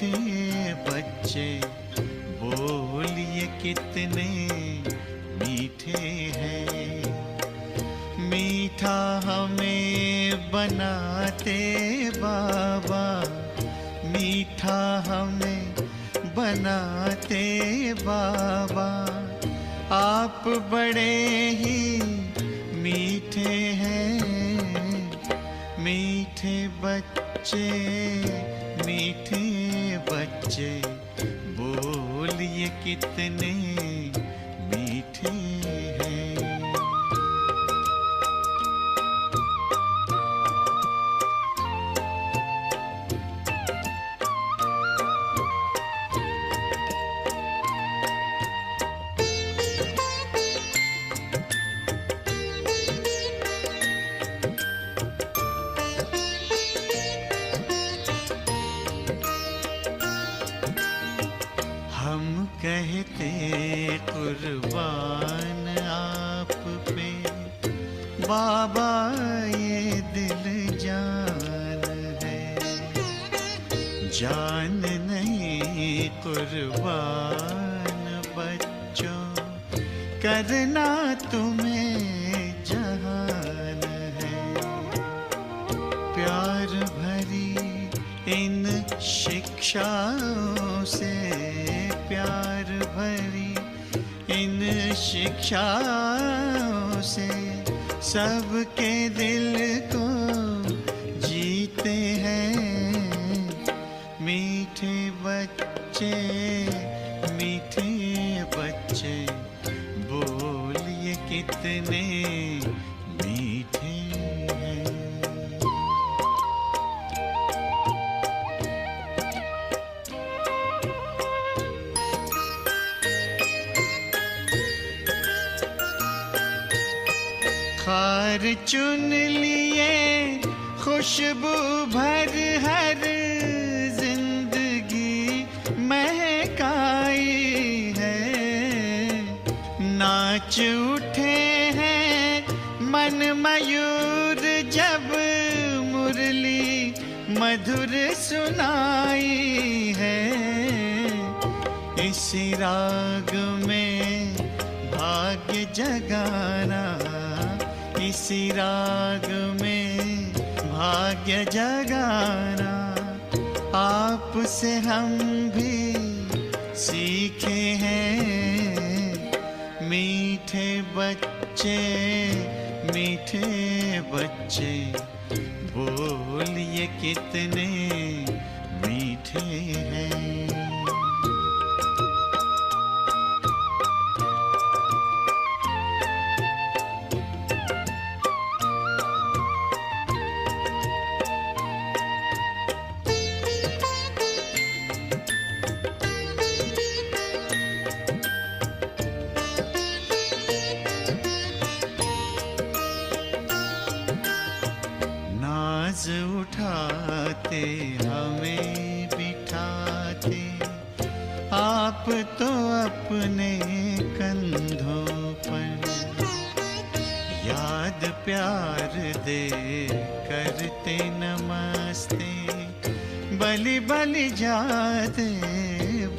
मीठे बच्चे बोलिए कितने मीठे हैं। मीठा हमें बनाते बाबा, मीठा हमें बनाते बाबा, आप बड़े ही मीठे हैं। मीठे बच्चे, मीठे बच्चे बोलिए कितने मीठे हैं। हम कहते कुर्बान आप पे बाबा, ये दिल जान है। जान नहीं कुर्बान बच्चों, करना तुम्हें जहान है। प्यार भरी इन शिक्षाओं से, प्यार भरी इन शिक्षाओं से सबके दिल को जीते हैं। मीठे बच्चे, मीठे बच्चे बोलिए कितने मीठे हैं। खार चुन लिए खुशबू भर हर जिंदगी महकाई है। नाच उठे हैं मन मयूर जब मुरली मधुर सुनाई है। इसी राग में भाग्य जगाना, इसी राग में भाग्य जगाना, आपसे हम भी सीखे हैं। मीठे बच्चे, मीठे बच्चे बोलिए कितने मीठे हैं। नाज उठाते हमें बिठाते आप तो अपने कंधों पर। याद प्यार दे करते नमस्ते, बलि बलि जाते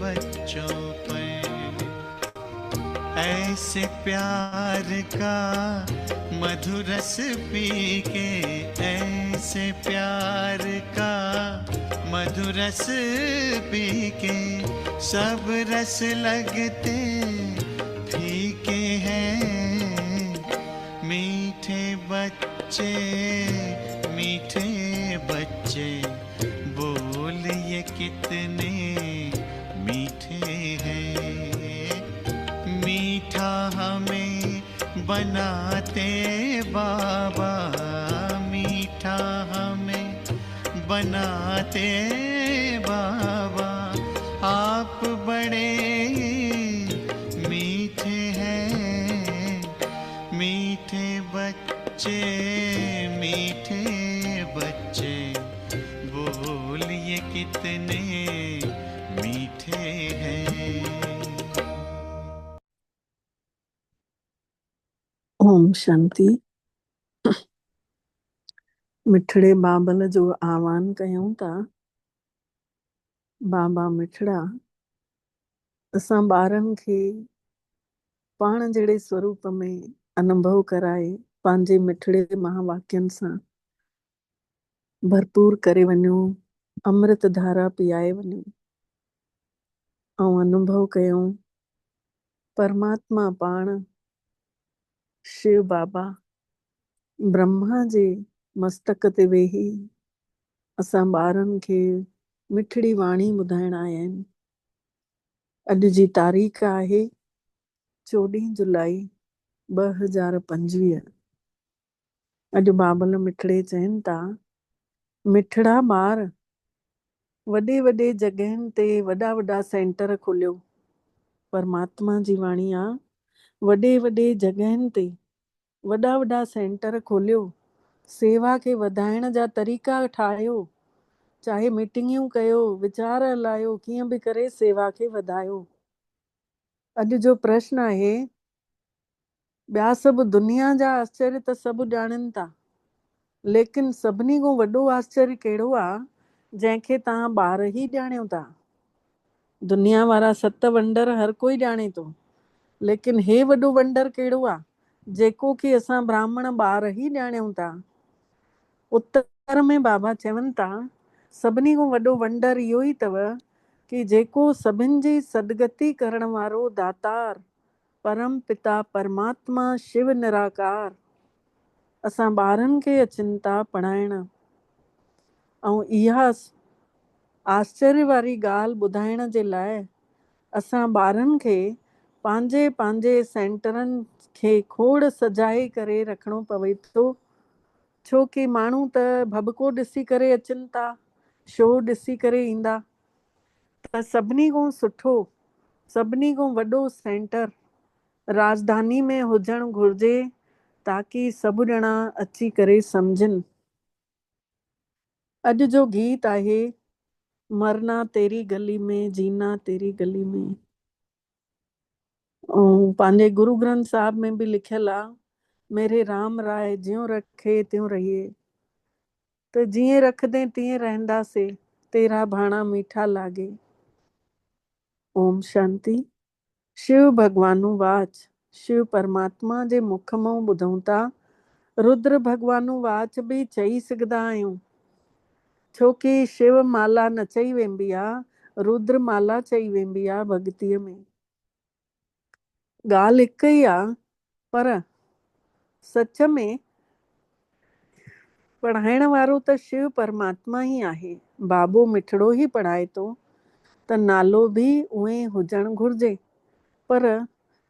बच्चों पर। ऐसे प्यार का मधुरस पी के, ऐसे प्यार का मधुरस पी के सब रस लगते फीके हैं। मीठे बच्चे, मीठे बच्चे बोलिए कितने मीठे हैं। मीठा हमें बनाते बाबा, मीठा हमें बनाते बाबा, आप बड़े मीठे हैं। मीठे बच्चे, मीठे बच्चे बोलिए कितने मीठे हैं। ओम शांति। मिठड़े बाबल जो आह्वान कयूं था बाबा मिठड़ा असां ॿारनि खे पाण जहिड़े स्वरूप में अनुभव कराए पंहिंजे मिठड़े महावाक्यनि सां भरपूर करे वञूं, अमृत धारा पीआए वञूं ऐं अनुभव कयूं परमात्मा पाण शिव बाबा ब्रह्मा जे मस्तक ते वेही असां ॿारनि खे मिठड़ी वाणी ॿुधाइण आया आहिनि। अॼु जी तारीख़ आहे 14 जुलाई 2025। अॼु बाबल मिठड़े चवनि था, मिठड़ा ॿार वॾे वॾे जॻहियुनि ते वॾा वॾा सेंटर खोलियो। परमात्मा जी वाणी आहे, वॾे वॾे जॻहियुनि ते वॾा वॾा सेंटर खोलियो, सेवा खे वधाइण जा तरीक़ा ठाहियो, चाहे मीटिंगियूं कयो, वीचार हलायो, कीअं बि करे सेवा खे वधायो। अॼु जो प्रश्न आहे, ॿिया सभु दुनिया जा आश्चर्य त सभु ॼाणनि था, लेकिन सभिनी खां वॾो आश्चर्य कहिड़ो आहे जंहिंखे तव्हां ॿार ई ॼाणियो था। दुनिया वारा 7 वंडर हर कोई ॼाणे थो, लेकिन हे वॾो वंडर कहिड़ो आहे जेको कि असां ब्राह्मण ॿार ई ॼाणियूं था। उत्तर में बाबा चवनि था, सभिनी खां वॾो वंडर इहो ई अथव कि जेको सभिनि जी सदगति करण वारो दातार परम पिता परमात्मा शिव निराकार असां ॿारनि खे अचनि था पढ़ाइण, ऐं इहा आश्चर्य वारी ॻाल्हि ॿुधाइण जे लाइ असां ॿारनि खे पंहिंजे पंहिंजे सेंटरनि खे खोड़ सजाए करे रखिणो पवे थो, छो कि माण्हू त भॿको ॾिसी करे अचनि था, शो ॾिसी करे ईंदा, त सभिनी खां सुठो, सभिनी खां वॾो सेंटर राजधानी में हुजणु घुरिजे ताकि सभु ॼणा अची करे सम्झनि। अॼु जो गीत आहे, मरना तेरी गली में, जीना तेरी गली में। ऐं पंहिंजे गुरु ग्रंथ साहिब में बि लिखियल आहे, मेरे राम राय ज्यों रखे त्यों रहिए, त जीअं रखंदे तीअं रहंदासीं, तेरा भाणा मीठा लागे। ओम शांति। शिव भगवानु वाच, शिव परमात्मा जे मुख मां ॿुधूं था, रुद्र भगवानु वाच बि चई सघंदा आहियूं, छो कि शिव माला न चई वेंदी आहे, रुद्र माला चई वेंदी आहे भॻतीअ में। ॻाल्हि हिकु ई आहे, पर सच में पढ़ाइण वारो त शिव परमात्मा ई आहे। बाबो मिठड़ो ई पढ़ाए थो, त नालो बि उहे हुजणु घुरिजे, पर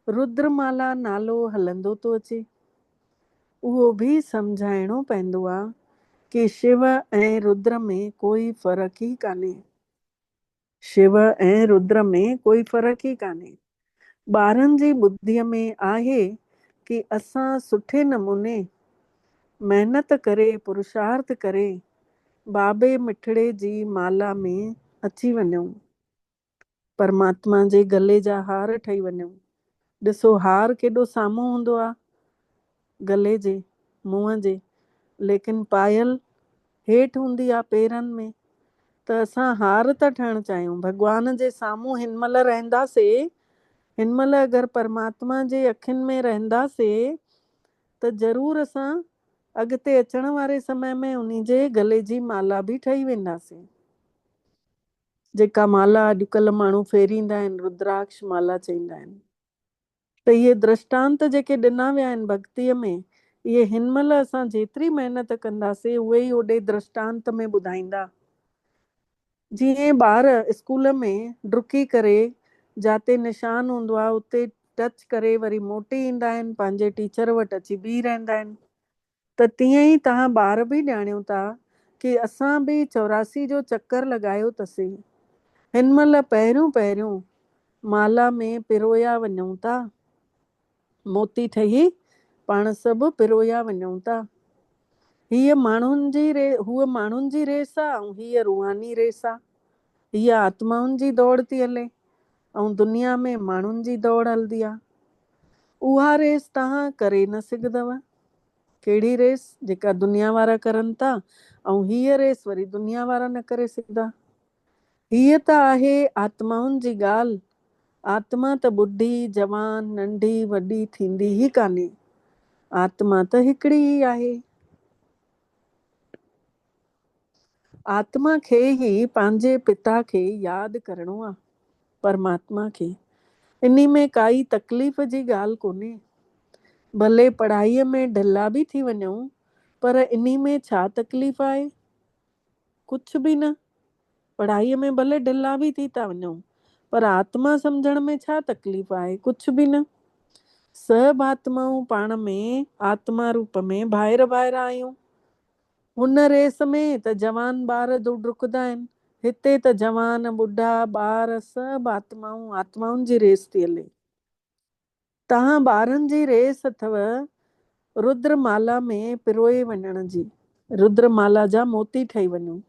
रुद्रमाला नालो हलंदो थो अचे। उहो बि सम्झाइणो पवंदो आहे कि शिव ऐं रुद्र में कोई फ़र्क़ु ई कान्हे। शिव ऐं रुद्र में कोई फ़र्क़ु ई कान्हे। ॿारनि जी ॿुद्धीअ में आहे कि असां सुठे नमूने महिनत करे, पुरुषार्थ करे बाबे मिठड़े जी माला में अची वञूं, परमात्मा जे गले जा हार ठही वञूं। ॾिसो हार केॾो साम्हूं हूंदो आहे गले जे, मुंहं जे, लेकिन पायल हेठि हूंदी आहे पेरनि में, त असां हार था ठहणु चाहियूं। भॻवान जे साम्हूं हिन महिल रहंदासीं, हिन महिल अगरि परमात्मा जे अखियुनि में रहंदासीं त ज़रूरु असां अॻिते अचण वारे समय में उन जे गले जी माला बि ठही वेंदासीं। जेका माला अॼुकल्ह माण्हू फेरींदा आहिनि, रुद्राक्ष माला चईंदा आहिनि। त इहे दृष्टांत जेके ॾिना विया आहिनि भक्तीअ में, इहे हिन महिल असां जेतिरी महिनत कंदासीं उहे ई ओॾे दृष्टांत में ॿुधाईंदा। जीअं ॿार स्कूल में डुकी करे जाते निशान हूंदो आहे उते टच करे वरी मोटी ईंदा आहिनि, पंहिंजे टीचर वटि अची बीह रहंदा आहिनि, त तीअं ई तव्हां ॿार बि ॼाणियो था कि असां बि 84 जो चक्कर लॻायो अथसीं। हिन महिल पहिरियों पहिरियों माला में पिरोया वञूं था, मोती ठही पाण सभु पिरोया वञूं था। हीअ माण्हुनि जी रेस आहे ऐं हीअ रूहानी रेस आहे। हीअ आत्माउनि जी दौड़ थी हले ऐं दुनिया में माण्हुनि जी दौड़ हलंदी आहे। उहा रेस तव्हां करे न सघंदव। कहिड़ी रेस? जेका दुनिया वारा करनि था, ऐं हीअ रेस वरी दुनिया वारा न करे सघंदा। हीअ त आहे आत्माउनि जी ॻाल्हि। आत्मा त ॿुढी जवान नंढी वॾी थींदी ई कान्हे। आत्मा त हिकिड़ी ई आहे। आत्मा खे ई पंहिंजे पिता खे यादि करिणो आहे, परमात्मा खे। इन में काई तकलीफ़ जी ॻाल्हि कोन्हे। भले पढ़ाईअ में ढिला बि थी वञूं, पर इन में छा तकलीफ़ आहे? कुझु बि न। पढ़ाईअ में भले ढिला बि थी था वञूं, पर आत्मा सम्झण में छा तकलीफ़ आहे? कुझु बि न। सभु आत्माऊं पाण में आत्मा रूप में ॿाहिरि ॿाहिरि आहियूं। हुन रेस में त जवान ॿार डुकंदा आहिनि, हिते त जवान ॿुढा ॿार सभु आत्माउनि जी रेस थी हले। तव्हां ॿारनि जी रेस अथव रुद्रमाला में पिरोए वञण जी, रुद्रमाला जा मोती ठही वञूं।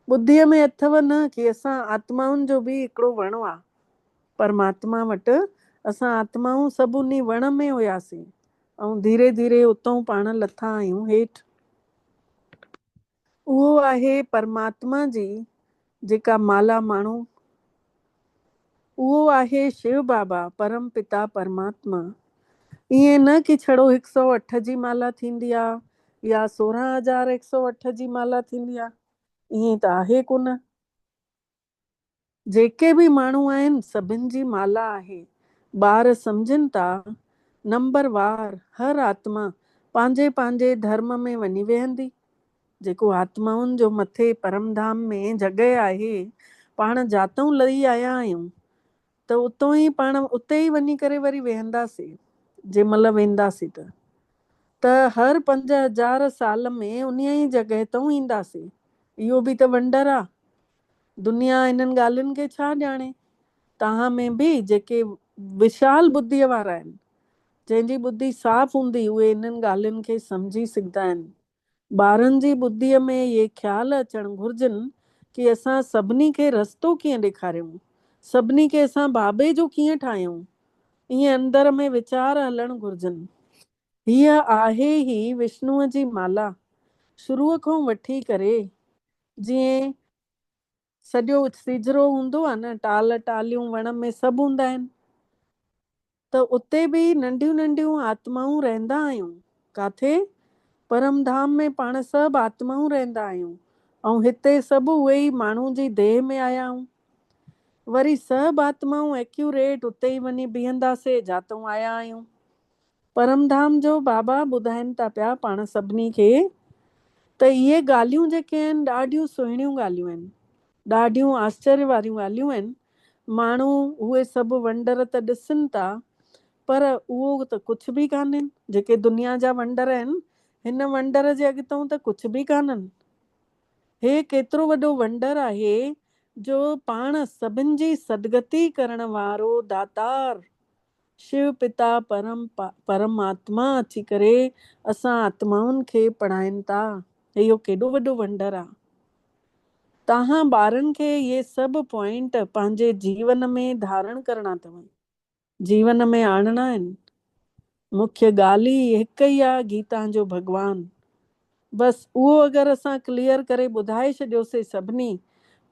ॿुद्धीअ में अथव न कि असां आत्माउनि जो बि हिकिड़ो वणो आहे परमात्मा वटि। असां आत्माऊं सभु उन वण में हुयासीं ऐं धीरे धीरे उतां पाण लथा आहियूं हेठि। उहो आहे परमात्मा जी जेका माला माण्हू, उहो आहे शिव बाबा परम पिता परमात्मा। ईअं न कि छड़ो 108 जी माला थींदी आहे या 16,108 जी माला थींदी आहे, ईअं त आहे कोन। जेके बि माण्हू आहिनि सभिनि जी माला आहे। ॿार सम्झनि था नंबरवार हर आत्मा पंहिंजे पंहिंजे धर्म में वञी वेहंदी। जेको आत्माउनि जो मथे परमधाम में जॻहि आहे, पाण जातऊं लही आया आहियूं त उतो ई पाण उते ई वञी करे वरी वेहंदासीं जंहिं महिल वेंदासीं त हर 5,000 साल में उन ई जॻहि तां ईंदासीं। इहो बि त वंडर आहे। दुनिया इन्हनि ॻाल्हियुनि खे छा ॼाणे। तव्हां में बि जेके विशाल बुद्धीअ वारा आहिनि, जंहिंजी बुद्धि साफ़ हूंदी, उहे इन्हनि ॻाल्हियुनि खे सम्झी सघंदा आहिनि। ॿारनि जी बुद्धीअ में इहे ख़्याल अचणु घुरिजनि कि असां सभिनी खे रस्तो कीअं ॾेखारियूं, सभिनी खे असां बाबे जो कीअं ठाहियूं। ईअं अंदर में वीचार हलणु घुरिजनि। हीअ आहे ई विष्णुअ जी माला। शुरूअ खां वठी करे जीअं सॼो सिजरो हूंदो आहे न, टाल टालियूं वण में सभु हूंदा आहिनि, त उते बि नंढियूं नंढियूं आत्माऊं रहंदा आहियूं। काथे? परमधाम में पाण सभु आत्माऊं रहंदा आहियूं ऐं हिते सभु उहे ई माण्हू जी देह में आया आहियूं। वरी सभु आत्माऊं एक्यूरेट उते ई वञी बीहंदासीं जातऊं आया आहियूं। परमधाम जो बाबा ॿुधाइनि था पिया पाण सभिनी खे त इहे ॻाल्हियूं जेके आहिनि ॾाढियूं सुहिणियूं ॻाल्हियूं आहिनि, ॾाढियूं आश्चर्य वारियूं ॻाल्हियूं आहिनि। माण्हू उहे सभु वंडर त ॾिसनि था, पर उहो त कुझु बि कान्हनि। जेके दुनिया जा वंडर आहिनि, हिन वंडर जे अॻितो त कुझु बि कान्हनि। हे केतिरो वॾो वंडर आहे जो पाण सभिनि जी सदगति करण वारो दातार शिव पिता परमात्मा अची करे असां आत्माउनि खे पढ़ाइनि था। इहो केॾो वॾो वंडर आहे। तव्हां ॿारनि खे इहे सभु पॉइंट पंहिंजे जीवन में धारण करणा अथव, जीवन में आणणा आहिनि। मुख्य ॻाल्हि ई हिकु ई आहे, गीता जो भॻवानु। बसि उहो अगरि असां क्लियर करे ॿुधाए छॾियोसीं सभिनी,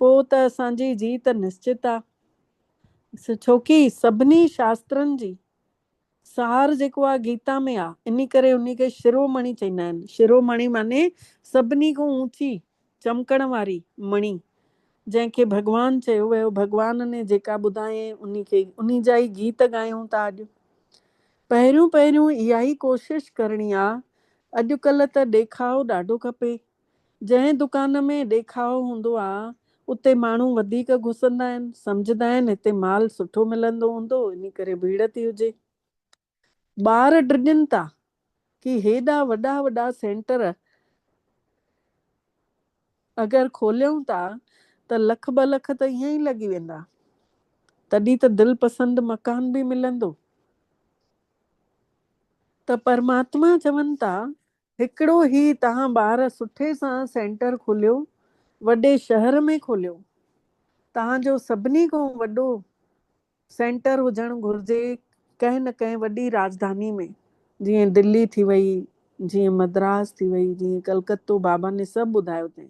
पोइ त असांजी जीत निश्चित आहे। छोकी सभिनी शास्त्रनि जी सार जेको आहे गीता में आहे, इन करे उन खे शिरोमणि चवंदा आहिनि। शिरोमणि माने सभिनी खां ऊची चमकण वारी मणि, जंहिंखे भॻवानु चयो वियो। भॻवान ने जेका ॿुधायईं उन जा ई गीत ॻायूं था अॼु। पहिरियों पहिरियों इहा ई कोशिशि करणी आहे। अॼुकल्ह त ॾेखावो ॾाढो खपे। जंहिं दुकान में ॾेखावो हूंदो आहे उते माण्हू वधीक घुसंदा आहिनि, सम्झंदा आहिनि हिते माल सुठो मिलंदो हूंदो, इन करे भीड़ थी हुजे। ॿार ड्रिजनि था कि हेॾा वॾा वॾा सेंटर अगरि खोलियूं था त लख 2 लख त ईअं ई लॻी वेंदा, तॾहिं त दिलि पसंदि मकान बि मिलंदो। त परमात्मा चवनि था हिकिड़ो ई तव्हां ॿार सुठे सां सेंटर खोलियो, वॾे शहर में खोलियो। तव्हांजो सभिनी खां वॾो सेंटर हुजणु घुरिजे कंहिं न कंहिं वॾी राजधानी में। जीअं दिल्ली थी वई, जीअं मद्रास थी वई, जीअं कलकत्तो बाबा ने सभु ॿुधायो अथई।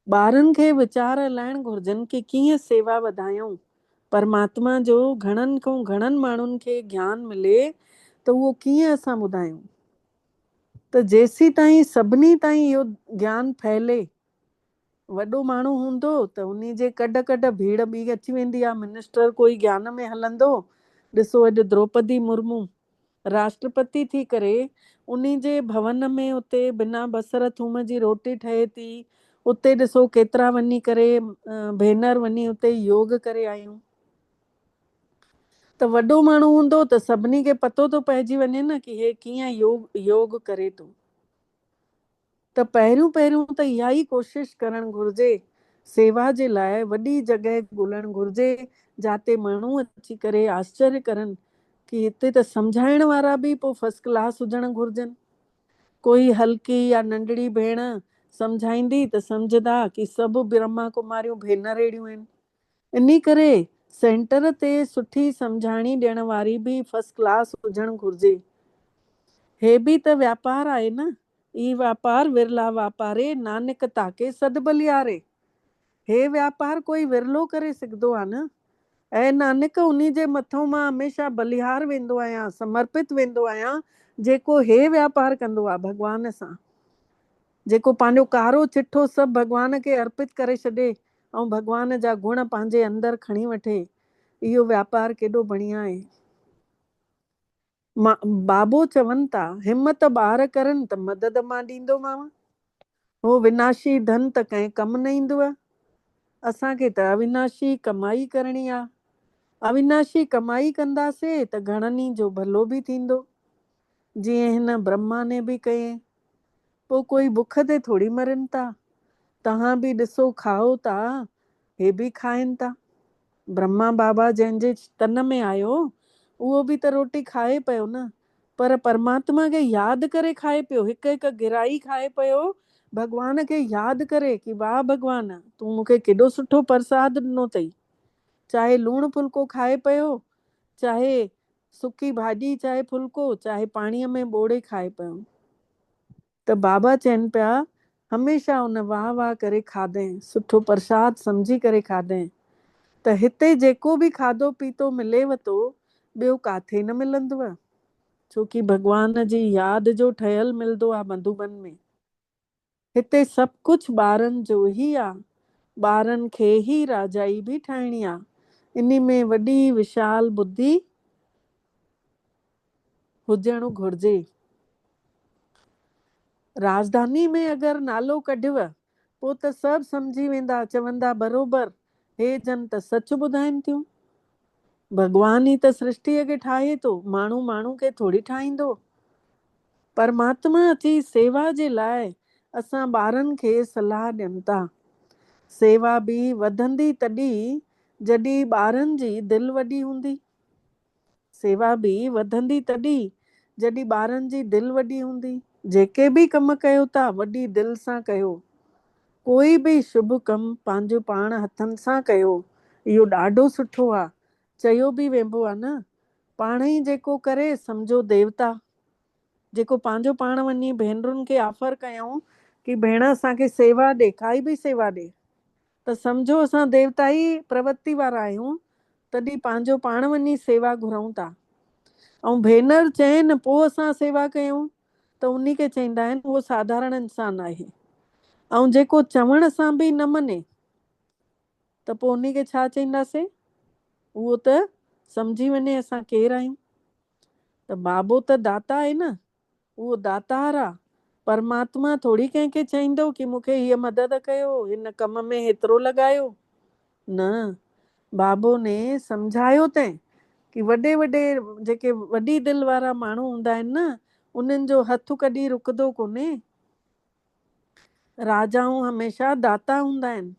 ॿारनि खे वीचार लाइण घुर्जनि कि कीअं सेवा वधायूं। परमात्मा जो घणनि खां घणनि माण्हुनि खे ज्ञान मिले त उहो कीअं असां ॿुधायूं। त जेसी ताईं सभिनी ताईं इहो ज्ञान फैले, वॾो माण्हू हूंदो त उन जे कॾ भीड़ ॿी अची वेंदी आहे। मिनिस्टर कोई ज्ञान में हलंदो, ॾिसो अॼु द्रौपदी मुर्मू राष्ट्रपति थी करे उन जे भवन में उते बिना बसर थूम जी रोटी ठहे थी। उते ॾिसो केतिरा वञी करे भेनर वञी उते योग करे आयूं। त वॾो माण्हू हूंदो त सभिनी खे पतो थो पइजी वञे न कि हे कीअं योग करे थो। त पहिरियों त इहा ई कोशिश करणु घुर्जे, सेवा जे लाइ वॾी जॻह ॻोल्हणु घुर्जे जाते माण्हू अची करे आश्चर्य करनि कि हिते त सम्झाइण वारा बि पोइ फर्स्ट क्लास हुजण घुर्जनि। कोई हल्की या नंढड़ी भेण सम्झाईंदी त सम्झंदा कि सभु ब्रह्मा कुमारियूं भेनर अहिड़ियूं आहिनि। इन करे सेंटर ते सुठी सम्झाणी ॾियण वारी बि फर्स्ट क्लास हुजणु घुर्जे। हे बि त व्यापार आहे न। ई वापार विरला वापारे, नानक ताके सद बलियारे। हे व्यापार कोई विरलो करे सघंदो आहे न। ऐं नानक उन जे मथां मां हमेशह बलिहार वेंदो आहियां, समर्पित वेंदो आहियां, जेको हे व्यापार कंदो आहे भॻवान सां, जेको पंहिंजो कारो चिठो सभु भॻवान खे अर्पित करे छॾे ऐं भॻवान जा गुण पंहिंजे अंदरि खणी वठे। इहो व्यापार केॾो बढ़िया आहे। बाबो चवनि था, हिमत ॿार करनि त मदद मां ॾींदोमांव। हो विनाशी धन त कंहिं कमु न ईंदव। असांखे त अविनाशी कमाई करणी आहे। अविनाशी कमाई कंदासीं त घणनि जो भलो बि थींदो, जीअं हिन ब्रह्मा ने बि कयईं। पोइ कोई बुख ते थोड़ी मरनि था। तव्हां बि ॾिसो खाओ था, हे बि खाइनि था। ब्रह्मा बाबा जंहिंजे तन में आयो उहो बि त रोटी खाए पियो न, पर परमात्मा खे यादि करे खाए पियो। हिकु हिकु गिराई खाए पियो, भॻवान खे यादि करे कि वाह भॻवान, तूं मूंखे केॾो सुठो प्रसाद ॾिनो अथई। चाहे लूणु फुल्को खाए पियो, चाहे सुकी भाॼी, चाहे फुल्को, चाहे पाणीअ में ॿोड़े खाए पियो। त बाबा चवनि पिया हमेशह उन वाह वाह करे खाधई, सुठो प्रसाद सम्झी करे खाधई। त हिते जेको बि खाधो पीतो मिलेव थो, ॿियो काथे न मिलंदव, छोकी भॻवान जी यादि जो ठहियल मिलंदो आहे मधुबन में। हिते सभु कुझु ॿारनि जो ई आहे। ॿारनि खे ई राजाई बि ठाहिणी आहे। इन में वॾी विशाल बुद्धि हुजणु घुर्जे। राजधानी में अगरि नालो कढिव पोइ त सभु सम्झी वेंदा, चवंदा बरोबरि, हे जन त सच ॿुधाइनि थियूं। भॻवान ई त सृष्टिअ खे ठाहे थो, माण्हू माण्हू खे थोड़ी ठाहींदो। परमात्मा अची सेवा जे लाइ असां ॿारनि खे सलाह ॾियनि था। सेवा बि वधंदी तॾहिं जॾहिं ॿारनि जी दिलि वॾी हूंदी। सेवा बि वधंदी तॾहिं जॾहिं ॿारनि जी दिलि वॾी हूंदी। जेके बि कम कयो था वॾी दिलि सां कयो। कोई बि शुभ कमु पंहिंजो पाण हथनि सां कयो, इहो ॾाढो सुठो आहे। चयो बि वेंबो आहे न, पाण ई जेको करे सम्झो देवता। जेको पंहिंजो पाण वञी भेनरुनि खे ऑफर कयूं कि भेण असांखे सेवा ॾे, काई बि सेवा ॾे, त सम्झो असां देवता ई प्रवृत्ति वारा आहियूं। तॾहिं पंहिंजो पाण वञी सेवा घुरऊं था। ऐं भेनर चइनि पोइ असां सेवा कयूं त उन खे चवंदा आहिनि उहो साधारण इंसान आहे। ऐं जेको चवण सां बि न मञे त पोइ उन खे छा चवंदासीं? उहो त सम्झी वञे असां केरु आहियूं। त बाबो त दाता आहे न, उहो दातार आहे। परमात्मा थोड़ी कंहिंखे चईंदो कि मूंखे हीअ मदद कयो, हिन कम में हेतिरो लॻायो। न, बाबो ने सम्झायो अथई कि वॾे वॾे जेके वॾी दिलि वारा माण्हू हूंदा आहिनि न, उन्हनि जो हथु कॾहिं रुकंदो कोन्हे। राजाऊं हमेशह दाता हूंदा आहिनि,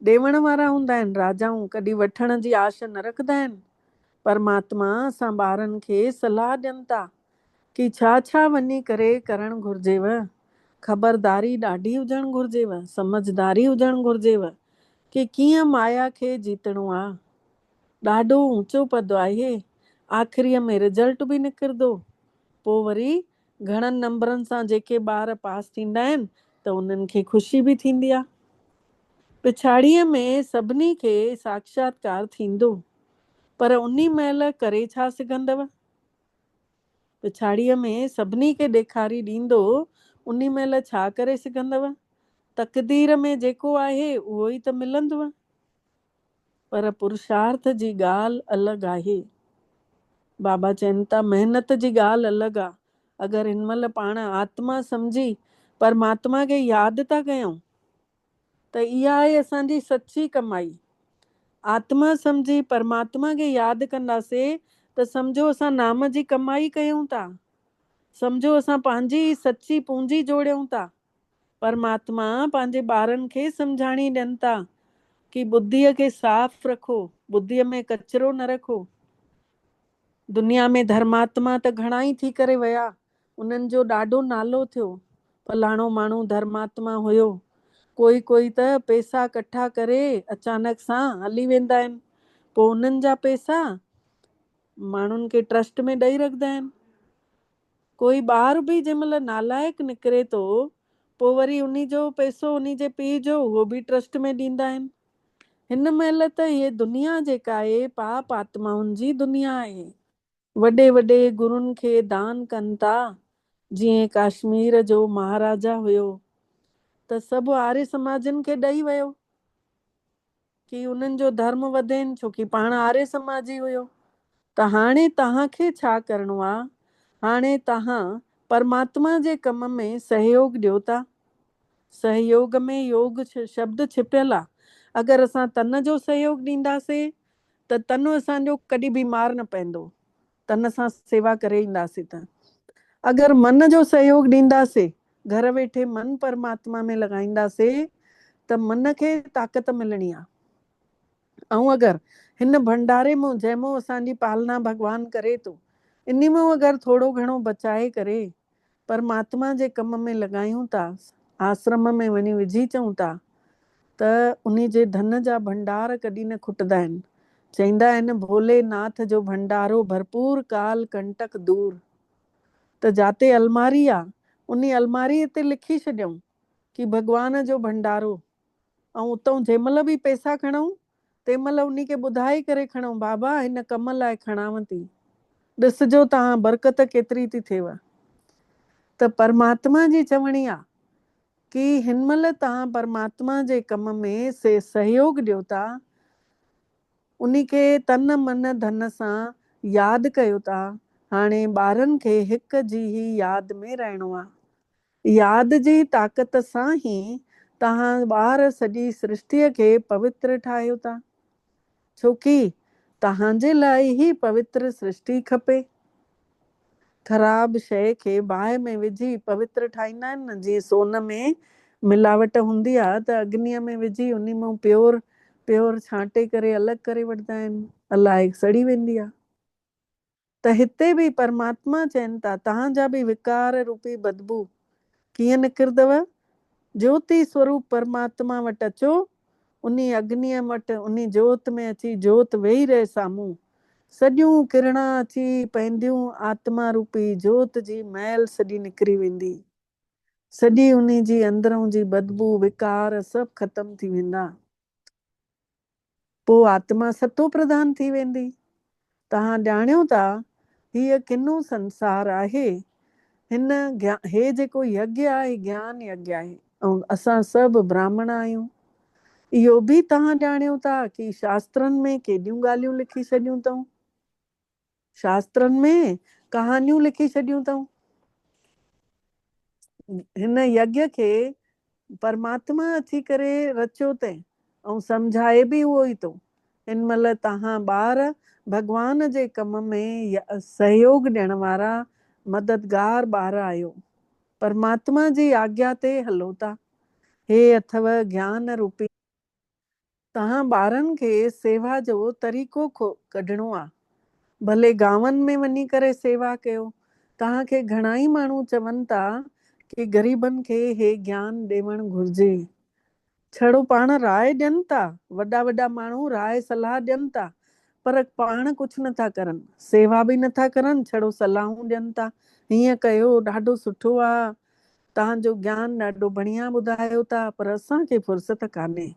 ॾेवण वारा हूंदा आहिनि। राजाऊं कॾहिं वठण जी आश न रखंदा आहिनि। परमात्मा असां ॿारनि खे सलाह ॾियनि था कि छा छा वञी करे करणु घुर्जेव। ख़बरदारी ॾाढी हुजणु घुर्जेव, समझदारी हुजणु घुर्जेव कि कीअं माया खे जीतणो आहे। ॾाढो ऊचो पद आहे। आख़िरीअ में रिजल्ट बि निकिरंदो। पोइ वरी घणनि नंबरनि सां जेके ॿार पास थींदा आहिनि त उन्हनि खे ख़ुशी बि थींदी आहे। पिछाड़ीअ में सभिनी खे साक्षात्कार थींदो, पर उन्ही महिल करे छा सघंदव? पिछाड़ीअ में सभिनी खे ॾेखारी ॾींदो, उन्ही महिल छा करे सघंदव? तक़दीर में जेको आहे उहो ई त मिलंदव। पर पुरुषार्थ जी ॻाल्हि अलॻि आहे। बाबा चवनि था महिनत जी ॻाल्हि अलॻि आहे। अगरि हिन महिल पाण आत्मा सम्झी परमात्मा खे यादि था कयूं त इहा आहे असांजी सची कमाई। आत्मा सम्झी परमात्मा खे यादि कंदासीं त सम्झो असां नाम जी कमाई कयूं था। सम्झो असां पंहिंजी सची पूंजी जोड़ियूं था। परमात्मा पंहिंजे ॿारनि खे सम्झाणी ॾियनि था कि बुद्धीअ खे साफ़ रखो, बुद्धीअ में कचिरो न रखो। दुनिया में धर्मात्मा त घणा ई थी करे विया, उन्हनि जो ॾाढो नालो थियो, फलाणो माण्हू धर्मात्मा हुयो। कोई कोई त पैसा इकट्ठा करे अचानक सां हली वेंदा आहिनि, पोइ उन्हनि जा पैसा माण्हुनि खे ट्रस्ट में ॾेई रखंदा आहिनि। कोई ॿार बि जंहिं महिल नालायक निकिरे थो, पोइ वरी उन्ही जो पैसो उन्ही जे पीउ जो उहो बि ट्रस्ट में ॾींदा आहिनि। हिन महिल त इहे दुनिया जेका आहे पाप आत्माउनि जी दुनिया आहे। वॾे वॾे गुरुनि खे दान कनि था। जीअं कश्मीर जो महाराजा हुयो त सभु आर्य समाजनि खे ॾेई वियो कि उन्हनि जो धर्म वधेनि, छोकी पाण आर्य समाजी हुयो। त हाणे तव्हांखे छा करिणो आहे? हाणे तव्हां परमात्मा जे कम में सहयोग ॾियो था। सहयोग में योग शब्द छिपियल आहे। अगरि असां तन जो सहयोग ॾींदासीं त तन असांजो कॾहिं बीमार न पवंदो, तन सां सेवा करे ईंदासीं त। अगरि मन जो सहयोग ॾींदासीं, घर वेठे मन परमात्मा में लॻाईंदासीं त मन खे ताक़त मिलणी आहे। ऐं अगरि हिन भंडारे मां जंहिंमां असांजी पालना भॻवान करे थो, इन मां अगरि थोरो घणो बचाए करे परमात्मा जे कम में लॻायूं था, आश्रम में वञी विझी अचूं था, त उन्ही जे धन जा भंडार कॾहिं न खुटंदा आहिनि। चवंदा आहिनि भोलेनाथ जो भंडारो भरपूर काल कंटक दूर। त जाते अलमारी आहे, उन अलमारीअ ते लिखी छॾियऊं कि भॻवान जो भंडारो। ऐं उतां जंहिं महिल बि पैसा खणूं तंहिं महिल उन खे ॿुधाए करे खणूं, बाबा हिन कम लाइ खणांव थी, ॾिसिजो तव्हां बरकत केतिरी थी थिएव। त परमात्मा जी चवणी आहे कि हिन महिल तव्हां परमात्मा जे कम में सहयोग ॾियो था, उन खे तन मन धन सां यादि कयो था। हाणे ॿारनि खे हिक जी ही यादि में रहणो आहे। यादि जी ताक़त सां ई तव्हां ॿार सॼी सृष्टिअ खे पवित्र ठाहियो था, छोकी तव्हांजे लाइ ई पवित्र सृष्टि खपे। ख़राब शइ खे बाहि में विझी पवित्र ठाहींदा आहिनि न, जीअं सोन में मिलावट हूंदी आहे त अग्नीअ में विझी उन मां प्योर छांटे करे अलॻि करे वठंदा आहिनि, अलाए सड़ी वेंदी आहे। त हिते बि परमात्मा चवनि था तव्हांजा बि विकार रूपी बदबू कीअं निकिरंदव? ज्योति स्वरूप परमात्मा वटि अचो, उन अग्नीअ वटि उन जोत में अची जोत वेही रहे साम्हूं, सॼियूं किरणा अची पवंदियूं, आत्मा रूपी जोत जी मैल सॼी निकिरी वेंदी, सॼी उन जी अंदरों जी बदबू विकार सभु ख़तम थी वेंदा। पोइ आत्मा सतो प्रधान थी वेंदी। तव्हां ॼाणियो था हीअ किनो संसार आहे। हिन हे जेको यज्ञ आहे ज्ञान यज्ञ आहे, ऐं असां सभु ब्राह्मण आहियूं। इहो बि तव्हां ॼाणियो था कि शास्त्रनि में केॾियूं ॻाल्हियूं लिखी छॾियूं अथऊं, शास्त्रनि में कहानियूं लिखी छॾियूं अथऊं। हिन यज्ञ खे परमात्मा अची करे रचियो अथई ऐं सम्झाए बि उहो ई थो। हिन महिल तव्हां ॿार भॻवान जे कम में सहयोग ॾियण वारा मददगार ॿार आहियो, परमात्मा जी आज्ञा ते हलो था। हे अथव ज्ञान रूपी। तव्हां ॿारनि खे सेवा जो तरीक़ो कढणो आहे। भले गांवनि में वञी करे सेवा कयो। तव्हांखे घणा ई माण्हू चवनि था कि ग़रीबनि खे हे ज्ञान ॾियणु घुर्जे। छड़ो पाण राय ॾियनि था, वॾा वॾा माण्हू राय सलाह ॾियनि था, पर पाण कुझु नथा करनि, सेवा बि नथा करनि, छड़ो सलाहूं ॾियनि था, हीअं कयो ॾाढो सुठो आहे, तव्हांजो ज्ञान ॾाढो बढ़िया ॿुधायो था, पर असांखे फुर्सत कान्हे।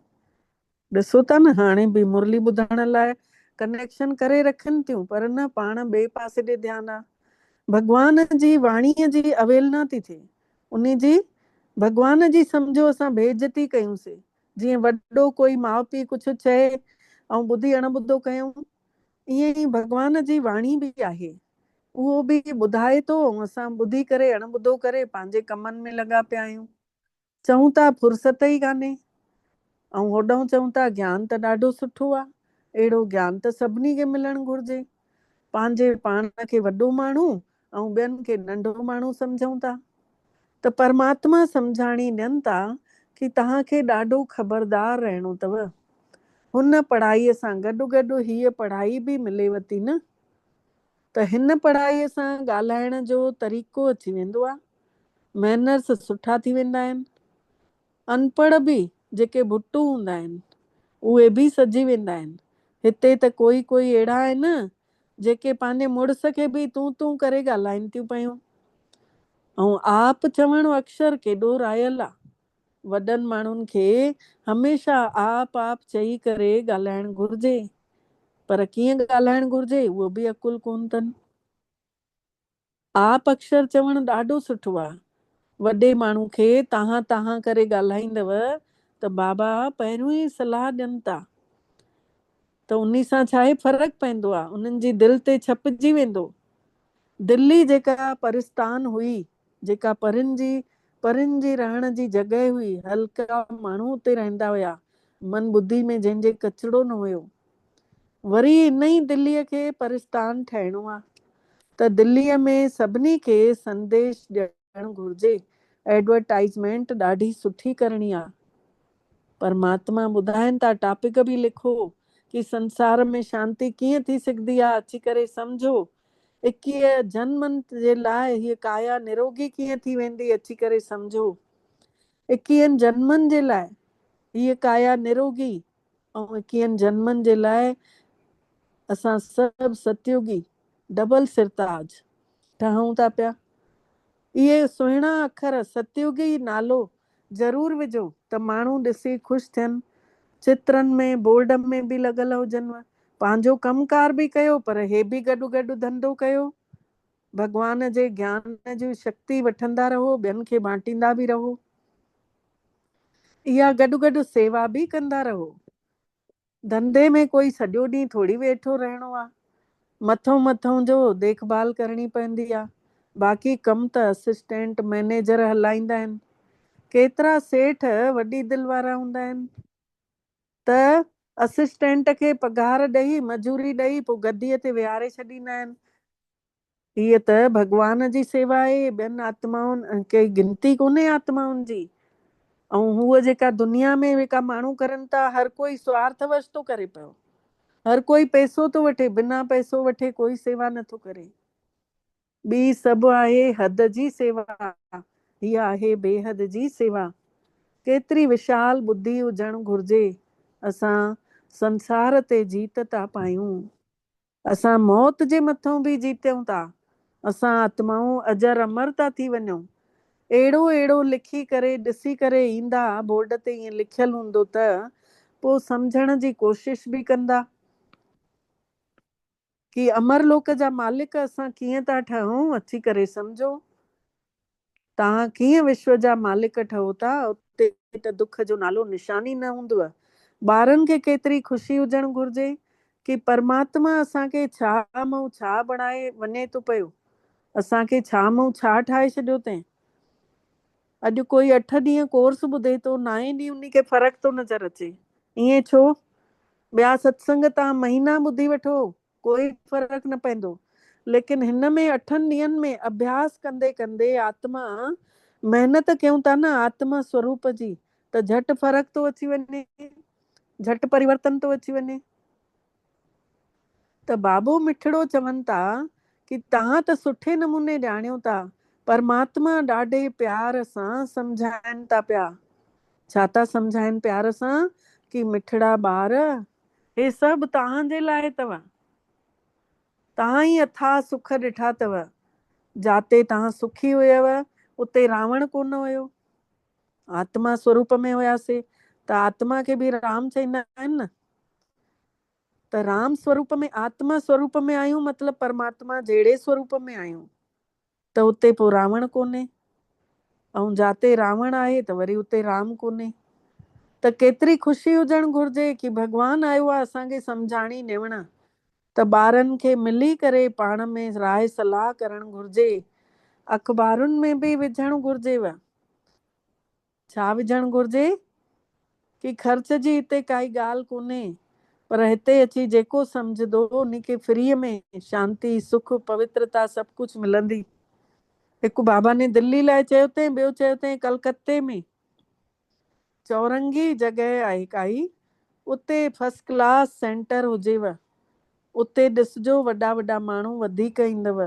ॾिसो था न, हाणे बि मुरली ॿुधण लाइ कनेक्शन करे रखनि थियूं, पर न पाण ॿिए पासे ॾे ध्यानु आहे। भॻवान जी वाणीअ जी अवेलना थी थिए, उन जी भॻवान जी सम्झो असां बेइज़ती कयूंसीं। जीअं वॾो कोई माउ पीउ कुझु चए ऐं ॿुधी अणॿुधो कयूं, ईअं ई भॻवान जी वाणी बि आहे, उहो बि ॿुधाए थो ऐं असां ॿुधी करे अणॿुधो करे पंहिंजे कमनि में लॻा पिया आहियूं। चऊं था फुर्सत ई कान्हे, ऐं होॾां चऊं था ज्ञान त ॾाढो सुठो आहे, अहिड़ो ज्ञान त सभिनी खे मिलणु घुरिजे। पंहिंजे पाण खे वॾो माण्हू ऐं ॿियनि खे नंढो माण्हू सम्झूं था। त परमात्मा सम्झाणी ॾियनि था कि तव्हांखे ॾाढो ख़बरदार रहणो अथव। हुन पढ़ाईअ सां गॾु गॾु हीअ पढ़ाई बि मिलेव थी न, त हिन पढ़ाईअ सां ॻाल्हाइण जो तरीक़ो अची वेंदो आहे, मैनर्स सुठा थी वेंदा आहिनि। अनपढ़ बि जेके भुटू हूंदा आहिनि उहे बि सजी वेंदा आहिनि। हिते त कोई कोई अहिड़ा आहिनि जेके पंहिंजे मुड़ुस खे बि तूं तूं करे ॻाल्हाइनि थियूं पयूं। ऐं आप चवणु अक्षर केॾो रायल आहे। वॾनि माण्हुनि खे हमेशह आप चई करे ॻाल्हाइणु घुरिजे, पर कीअं ॻाल्हाइणु घुरिजे उहो बि अकुल कोन अथनि। आप अक्षर चवणु ॾाढो सुठो आहे। वॾे माण्हू खे तव्हां तव्हां करे ॻाल्हाईंदव त बाबा पहिरियों ई सलाह ॾियनि था, त उन सां छा आहे फ़र्क़ु पवंदो आहे, उन्हनि जी दिलि ते छपिजी वेंदो। दिल्ली जेका परिस्तान हुई, जेका परिनि जी रहण जी जॻह हुई, हल्का माण्हू हुते रहंदा हुया, मन ॿुधी में जंहिंजे कचिड़ो न हुयो, वरी इन ई दिल्लीअ खे परिस्तान ठाहिणो आहे। त दिल्लीअ में सभिनी खे संदेश ॾियणु घुरिजे, एडवर्टाइज़मेंट ॾाढी सुठी करणी आहे। परमात्मा ॿुधाइनि था, टॉपिक बि लिखो कि संसार में शांती कीअं थी सघंदी आहे, अची करे सम्झो। 21 जन्मनि जे लाइ हीअ काया निरोगी कीअं थी वेंदी, अची करे सम्झो। 21 जन्मनि जे लाइ हीअ काया निरोगी, ऐं 21 जन्मनि जे लाइ असां सभु सतयुगी डबल सिरताज ठहूं था पिया। इहे सुहिणा अखर सतयुगी नालो ज़रूर विझो त माण्हू ॾिसी ख़ुशि थियनि। चित्रनि में बोर्ड में बि लॻल हुजनि, पंहिंजो कमकार बि कयो, पर हे बि गॾु गॾु धंधो कयो। भॻवान जे ज्ञान जी शक्ति वठंदा रहो, ॿियनि खे बांटींदा बि रहो। इहा गॾु गॾु सेवा बि कंदा रहो। धंधे में कोई सॼो ॾींहुं थोरी वेठो रहणो आहे, मथों जो देखभाल करणी पवंदी आहे। बाक़ी कम त असिस्टेंट मैनेजर हलाईंदा आहिनि। केतिरा सेठ वॾी दिलि वारा हूंदा आहिनि, त असिस्टेंट खे पघार ॾेई मजूरी ॾेई पोइ गद्दीअ ते विहारे छॾींदा आहिनि। हीअ त भॻवान जी सेवा आहे, ॿियनि आत्माउनि के गिनती कोन्हे आत्माउनि जी। ऐं हूअ जेका दुनिया में जेका माण्हू करनि था, हर कोई स्वार्थवश थो करे पियो, हर कोई पैसो थो वठे, बिना पैसो वठे कोई सेवा नथो करे। ॿी सभु आहे हद जी सेवा, हीअ आहे बेहद जी सेवा। केतिरी विशाल बुद्धि हुजणु घुरिजे। असां संसार ते जीत था पायूं, असां मौत जे मथां बि जीतियूं था, असां आत्माऊं अजर अमर था थी वञूं। अहिड़ो अहिड़ो लिखी करे ॾिसी करे ईंदा, बोर्ड ते ईअं लिखियलु हूंदो त पोइ सम्झण जी कोशिश बि कंदा कि अमरलोक जा मालिक असां कीअं था ठहूं, अची करे सम्झो। तव्हां कीअं विश्व जा मालिक ठहो था, उते त दुख जो नालो निशानी न हूंदव। ॿारनि खे केतिरी ख़ुशी हुजणु घुरिजे कि परमात्मा असांखे छा मां छा बणाए वञे थो पियो, असांखे छा मां छा ठाहे छॾियो अथई। अॼु कोई 8 ॾींहं कोर्स ॿुधे थो, 9 ॾींहं उन खे फ़र्क़ु थो नज़र अचे। ईअं छो? ॿिया सत्संग तव्हां महीना ॿुधी वठो, कोई फ़र्क़ु न पवंदो, लेकिन हिन में 8 ॾींहंनि में अभ्यास कंदे कंदे आत्मा महिनत कयूं था न आत्मा स्वरूप जी, त झटि फ़र्क़ु थो अची वञे, झटि परिवर्तन थो अची वञे। त बाबो मिठड़ो चवनि था कि तव्हां त सुठे नमूने ॼाणियो था, परमात्मा ॾाढे प्यार सां सम्झाइनि था पिया। छा था सम्झाइनि प्यार सां? कि मिठड़ा ॿार, हे सभु तव्हांजे लाइ अथव, तव्हां ई अथाह सुख ॾिठा अथव। जाते तव्हां सुखी हुयव उते रावण कोन हुयो, आत्मा स्वरूप में हुयासीं, त आत्मा खे बि राम चईंदा आहिनि न। त राम स्वरूप में, आत्मा स्वरूप में आहियूं मतिलबु परमात्मा जहिड़े स्वरूप में आहियूं। त उते पोइ रावण कोन्हे, ऐं जाते रावण आहे त वरी उते राम कोन्हे। त केतिरी ख़ुशी हुजणु घुर्जे कि भॻवानु आयो आहे असांखे सम्झाणी ॾियण। त ॿारनि खे मिली करे पाण में राय सलाह करणु घुर्जे। अखबारुनि में बि विझणु घुर्जेव। छा विझणु घुर्जे कि ख़र्च जी हिते काई ॻाल्हि कोन्हे, पर हिते अची जेको सम्झंदो उनखे फ्रीअ में शांती, सुख, पवित्रता सभु कुझु मिलंदी। हिकु बाबा ने दिल्ली लाइ चयो अथई, ॿियो चयो अथई कलकत्ते में चौरंगी जॻह आहे काई, उते फर्स्ट क्लास सेंटर हुजेव, उते ॾिसजो वॾा वॾा माण्हू वधीक ईंदव।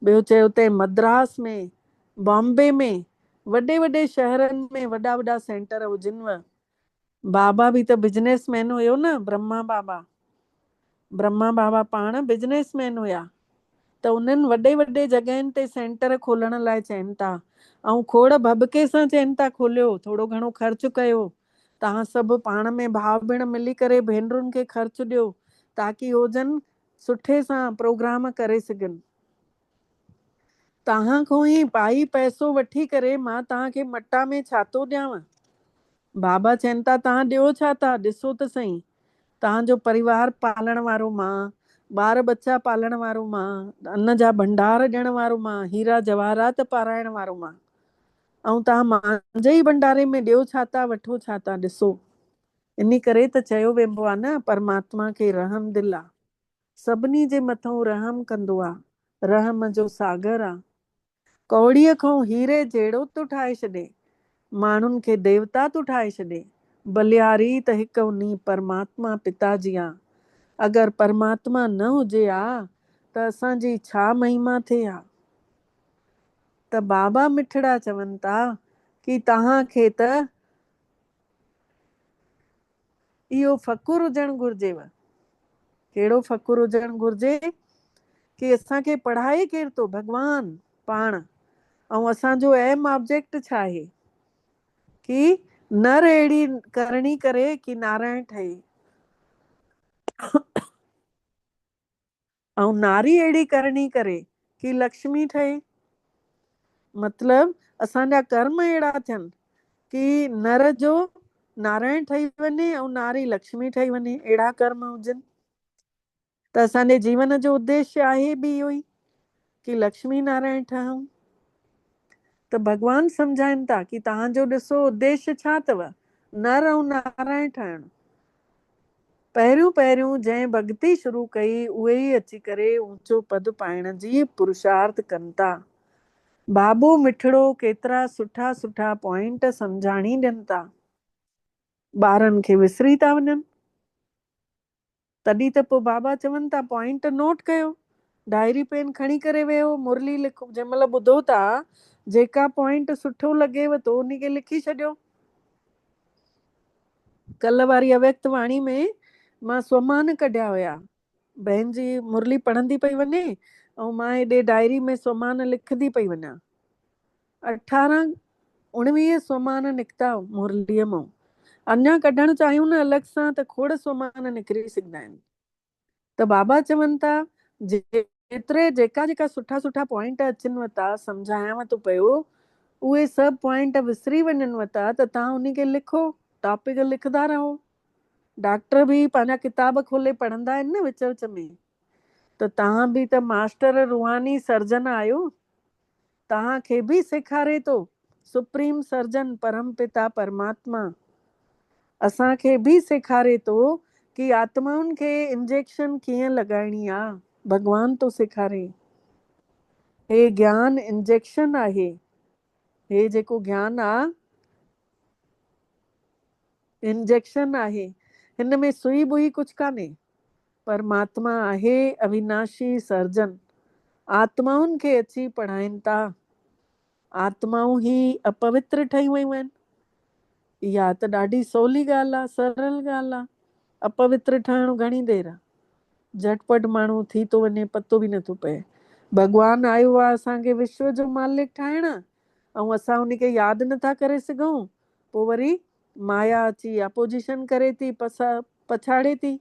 ॿियो चयो अथई मद्रास में, बॉम्बे में, वॾे वॾे शहरनि में वॾा वॾा सेंटर हुजनिव। बाबा बि त बिजनेसमैन हुयो न, ब्रह्मा बाबा। ब्रह्मा बाबा पाण बिजनेसमैन हुया। त उन्हनि वॾे वॾे जॻहियुनि ते सेंटर खोलण लाइ चवनि था, ऐं खोड़ भभके सां चवनि था खोलियो, थोरो घणो ख़र्चु कयो, तव्हां सभु पाण में भाउ भेण मिली करे भेनरुनि खे ख़र्चु ॾियो, ताकी हो जन सुठे सां प्रोग्राम करे सघनि। तव्हां खां ई पाई पैसो वठी करे मां तव्हांखे मटा में छा थो ॾियांव। बाबा चवनि था तव्हां ॾियो छा था, ॾिसो त सही, तव्हांजो परिवार पालण वारो मां, ॿार बच्चा पालण वारो मां, अन्न जा भंडार ॾियण वारो मां, हीरा जवाहरात पाराइण वारो मां, ऐं तव्हां मुंहिंजे ई भंडारे में ॾियो छा था, वठो छा था, ॾिसो। इन करे त चयो वेंबो आहे न, परमात्मा खे रहम दिल आहे, सभिनी जे मथां रहम कंदो आहे, रहम जो सागर आहे। कौड़ीअ खां हीरे जहिड़ो थो ठाहे छॾे, माण्हुनि खे देवता थो ठाहे छॾे। बलियारी त हिकु उन परमात्मा पिताजी आहे। अगरि परमात्मा न हुजे आ त असांजी छा महिमा थिए हा। त बाबा मिठड़ा चवनि था कि तव्हांखे त इहो फ़कुर हुजणु घुर्जेव। कहिड़ो फ़कुर हुजणु घुर्जे कि असांखे पढ़ाए केरु थो, भॻवानु पाण, ऐं असांजो अहम ऑब्जेक्ट छा आहे कि नर अहिड़ी करणी करे कि नारायण ठहे, ऐं नारी अहिड़ी करणी करे कि लक्ष्मी ठहे। मतलब असांजा कर्म अहिड़ा थियनि कि नर जो नारायण ठही वञे ऐं नारी लक्ष्मी ठही वञे, अहिड़ा कर्म हुजनि। त असांजे जीवन जो उद्देश्य आहे बि इहो ई कि लक्ष्मी नारायण ठहूं। त भॻवानु सम्झाइनि था कि तव्हांजो ॾिसो उद्देश्य छा अथव, नर ऐं नारायण ठहणु। पहिरियों पहिरियों जंहिं भक्ति शुरू कई उहे ई अची करे ऊंचो पद पाइण जी पुरुषार्थ कनि था। बाबो मिठड़ो केतिरा सुठा सुठा पॉइंट सम्झाणी ॾियनि था, ॿारनि खे विसरी था वञनि। तॾहिं त पोइ बाबा चवनि था पॉइंट नोट कयो, डायरी पेन खणी करे वेहो, मुरली लिखो, जंहिं महिल ॿुधो था जेका पॉइंट सुठो लॻेव तो उन खे लिखी छॾियो। कल्ह वारी अव्यक्त वाणी में मां स्वमान कढिया हुया, बहन जी मुरली पढ़ंदी पई वञे ऐं मां हेॾे डायरी में स्वमान लिखंदी पई वञा। 18-19 स्वमान निकिता मुरलीअ मां। अञा कढणु चाहियूं न अलॻि सां त खोड़ स्वमान निकिरी सघंदा आहिनि। त बाबा चवनि था जेतिरे जेका जेका सुठा सुठा पॉइंट अचनिव था, सम्झायांव थो पियो, उहे सभु पॉइंट विसरी वञनिव था त तव्हां उन खे लिखो, टॉपिक लिखंदा रहो। डॉक्टर बि पंहिंजा किताब खोले पढ़ंदा आहिनि न विच विच में। त तव्हां बि त मास्टर रूहानी सर्जन आहियो, तव्हांखे बि सेखारे थो सुप्रीम सर्जन परम पिता परमात्मा। असांखे बि सेखारे थो कि आत्माउनि खे इंजेक्शन कीअं लॻाइणी आहे, भॻवान थो सेखारे। हे ज्ञान इंजेक्शन आहे, हे जेको ज्ञान आहे इंजेक्शन आहे, हिन में सुई बुई कुझु कान्हे। परमात्मा आहे अविनाशी सर्जन, आत्माउनि खे अची पढ़ाइनि था। आत्माऊं ही अपवित्र ठही वियूं आहिनि। इहा त ॾाढी सवली ॻाल्हि आहे, सरल ॻाल्हि आहे। अपवित्र ठहणु घणी देरि आहे, झटपट माण्हू थी थो वञे, पतो बि नथो पए। भॻवानु आयो आहे असांखे विश्व जो मालिक ठाहिण, ऐं असां उनखे यादि नथा करे सघूं, पोइ वरी माया अची अपोजिशन करे थी, पछाड़े थी।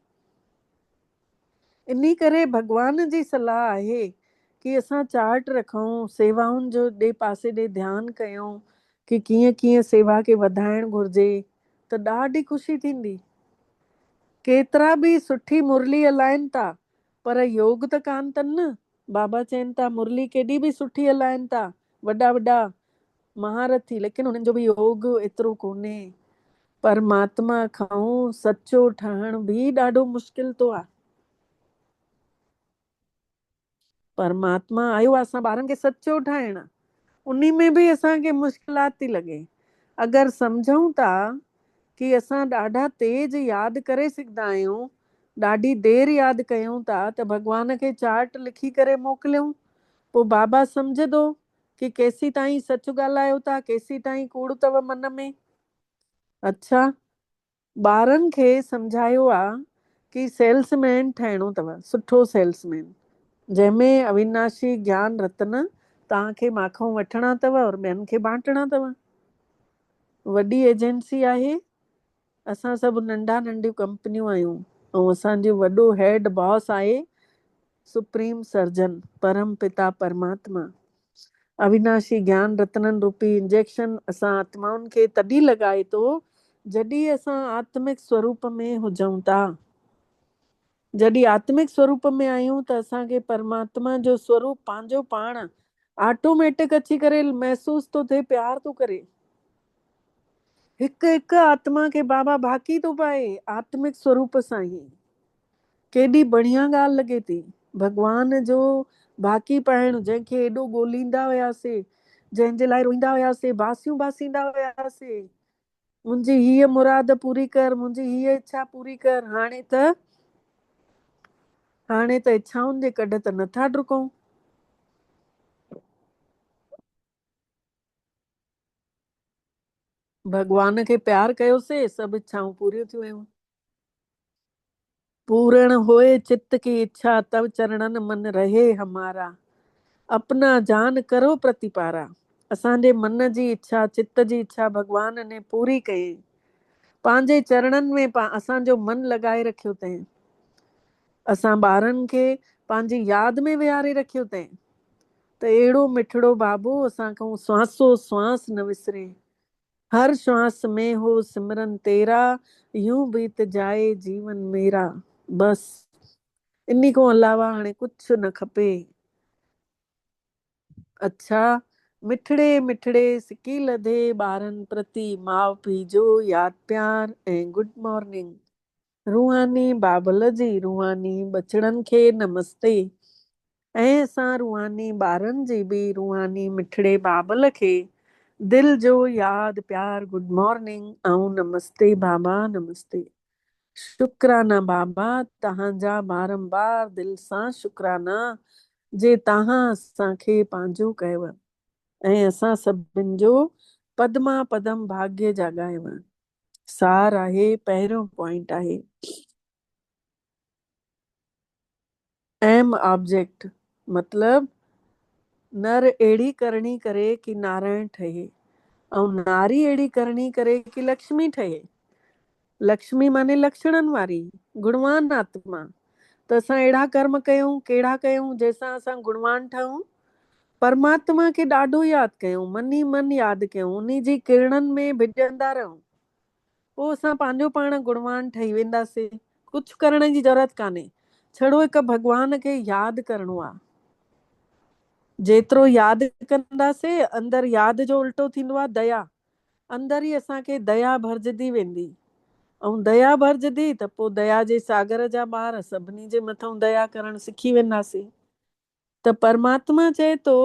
इन करे भगवान जी सलाह आहे कि असां चार्ट रखूं, सेवाउनि जो ॾे पासे ॾे ध्यानु कयूं कि कीअं कीअं सेवा खे वधाइणु घुरिजे, त ॾाढी ख़ुशी थींदी। केतिरा बि सुठी मुरली हलाइनि था पर योग त कान अथनि न। बाबा चवनि था मुरली केॾी बि सुठी हलाइनि था वॾा वॾा महारथी, लेकिन हुननि जो बि योग एतिरो कोन्हे। परमात्मा खां सचो ठहण बि ॾाढो मुश्किल थो आहे। परमात्मा आयो आहे असां ॿारनि खे सचो ठाहिण, उन में बि असांखे मुश्किलात थी लॻे। अगरि सम्झूं था कि असां ॾाढा तेज यादि करे सघंदा आहियूं, ॾाढी देरि यादि कयूं था, त भॻवान खे चार्ट लिखी करे मोकिलियूं, पोइ बाबा सम्झंदो कि केसीं ताईं सच ॻाल्हायो था, केसीं ताईं कूड़ अथव मन में। अच्छा, ॿारनि खे सम्झायो आहे कि सेल्समैन ठहिणो अथव, सुठो सेल्समैन, जंहिंमें अविनाशी ज्ञान रत्न तव्हांखे माखो वठणा अथव और ॿियनि खे बांटणा अथव। वॾी एजेंसी आहे, असां सभु नंढा नंढियूं कंपनियूं आहियूं, ऐं असांजो वॾो हेड बॉस आहे सुप्रीम सर्जन परम पिता परमात्मा। अविनाशी ज्ञान रत्नन रूपी इंजेक्शन असां आत्माउनि खे तॾहिं लॻाए थो जॾहिं असां आत्मिक स्वरूप में हुजूं था। जॾहिं आत्मिक स्वरूप में आहियूं त असांखे परमात्मा जो स्वरूप पंहिंजो पाण ऑटोमेटिक अची करे महसूस थो थिए, प्यार थो करे। हिकु हिकु आत्मा खे बाबा बाकी थो पाए आत्मिक स्वरूप सां ई। केॾी बढ़िया ॻाल्हि लॻे थी भॻवान जो बाकी पाइण, जंहिंखे एॾो ॻोल्हींदा हुयासीं, जंहिंजे लाइ रोईंदा हुयासीं, बासियूं बासींदा हुयासीं, मुंहिंजी हीअ मुराद पूरी कर, मुंहिंजी हीअ इच्छा पूरी कर। हाणे त इच्छाउनि जे कॾ त नथा डुकूं। भॻवान खे प्यार कयोसीं, सभु इच्छाऊं पूरियूं थी वियूं। पूर्ण होए चित्त की इच्छा, तब चरणन मन रहे हमारा, अपना जान करो प्रतिपारा। असांजे मन जी इच्छा, चित्त जी इच्छा भॻवान ने पूरी कई, पंहिंजे चरणनि में असांजो मन लॻाए रखियो अथई। असां ॿारनि खे पंहिंजी यादि में विहारे रखियो अथई, त अहिड़ो मिठड़ो बाबू असांखां श्वासो श्वास न विसरे। हर श्वास में हो सिमरन तेरा, यूं बीत जाए जीवन मेरा। बस इन खां अलावा हाणे कुझु न खपे। अच्छा, मिठड़े मिठड़े सिकी लधे ॿारनि प्रति माउ पीउ जो यादि प्यार ऐं गुड मॉर्निंग। रूहानी बाबल जी रूहानी बचड़नि खे नमस्ते, ऐं असां रूहानी ॿारनि जी बि रूहानी मिठड़े बाबल खे दिल जो यादि प्यार गुड मॉर्निंग ऐं नमस्ते बाबा नमस्ते। शुक्राना बाबा, तव्हांजा बारंबार दिल सां शुक्राना जे तव्हां असांखे पंहिंजो कयव ऐं असां सभिनि जो पदमा पदम भाग्य जाॻायव। सार आहे, पहिरियों पॉइंट आहे एम ऑब्जेक्ट, मतलब नर अहिड़ी करणी करे कि नारायण ठहे, ऐं नारी अहिड़ी करणी करे कि लक्ष्मी ठहे। लक्ष्मी माने लक्षणनि वारी, गुणवान आत्मा। त असां अहिड़ा कर्म कयूं, कहिड़ा कयूं जंहिंसां असां गुणवान ठहूं, परमात्मा खे ॾाढो यादि कयूं, मन ई मन यादि कयूं, उन जी किरणनि में भिॼंदा रहूं, पोइ असां पंहिंजो पाण गुणवान ठही वेंदासीं। कुझु करण जी ज़रूरत कान्हे, छड़ो हिकु भॻवान खे यादि करिणो आहे। जेतिरो यादि कंदासीं, अंदरि यादि जो उल्टो थींदो आहे दया, अंदरि ई असांखे दया भरिजंदी वेंदी, ऐं दया भरिजंदी त पोइ दया जे सागर जा ॿार सभिनी जे मथां दया करणु सिखी वेंदासीं। त परमात्मा चए थो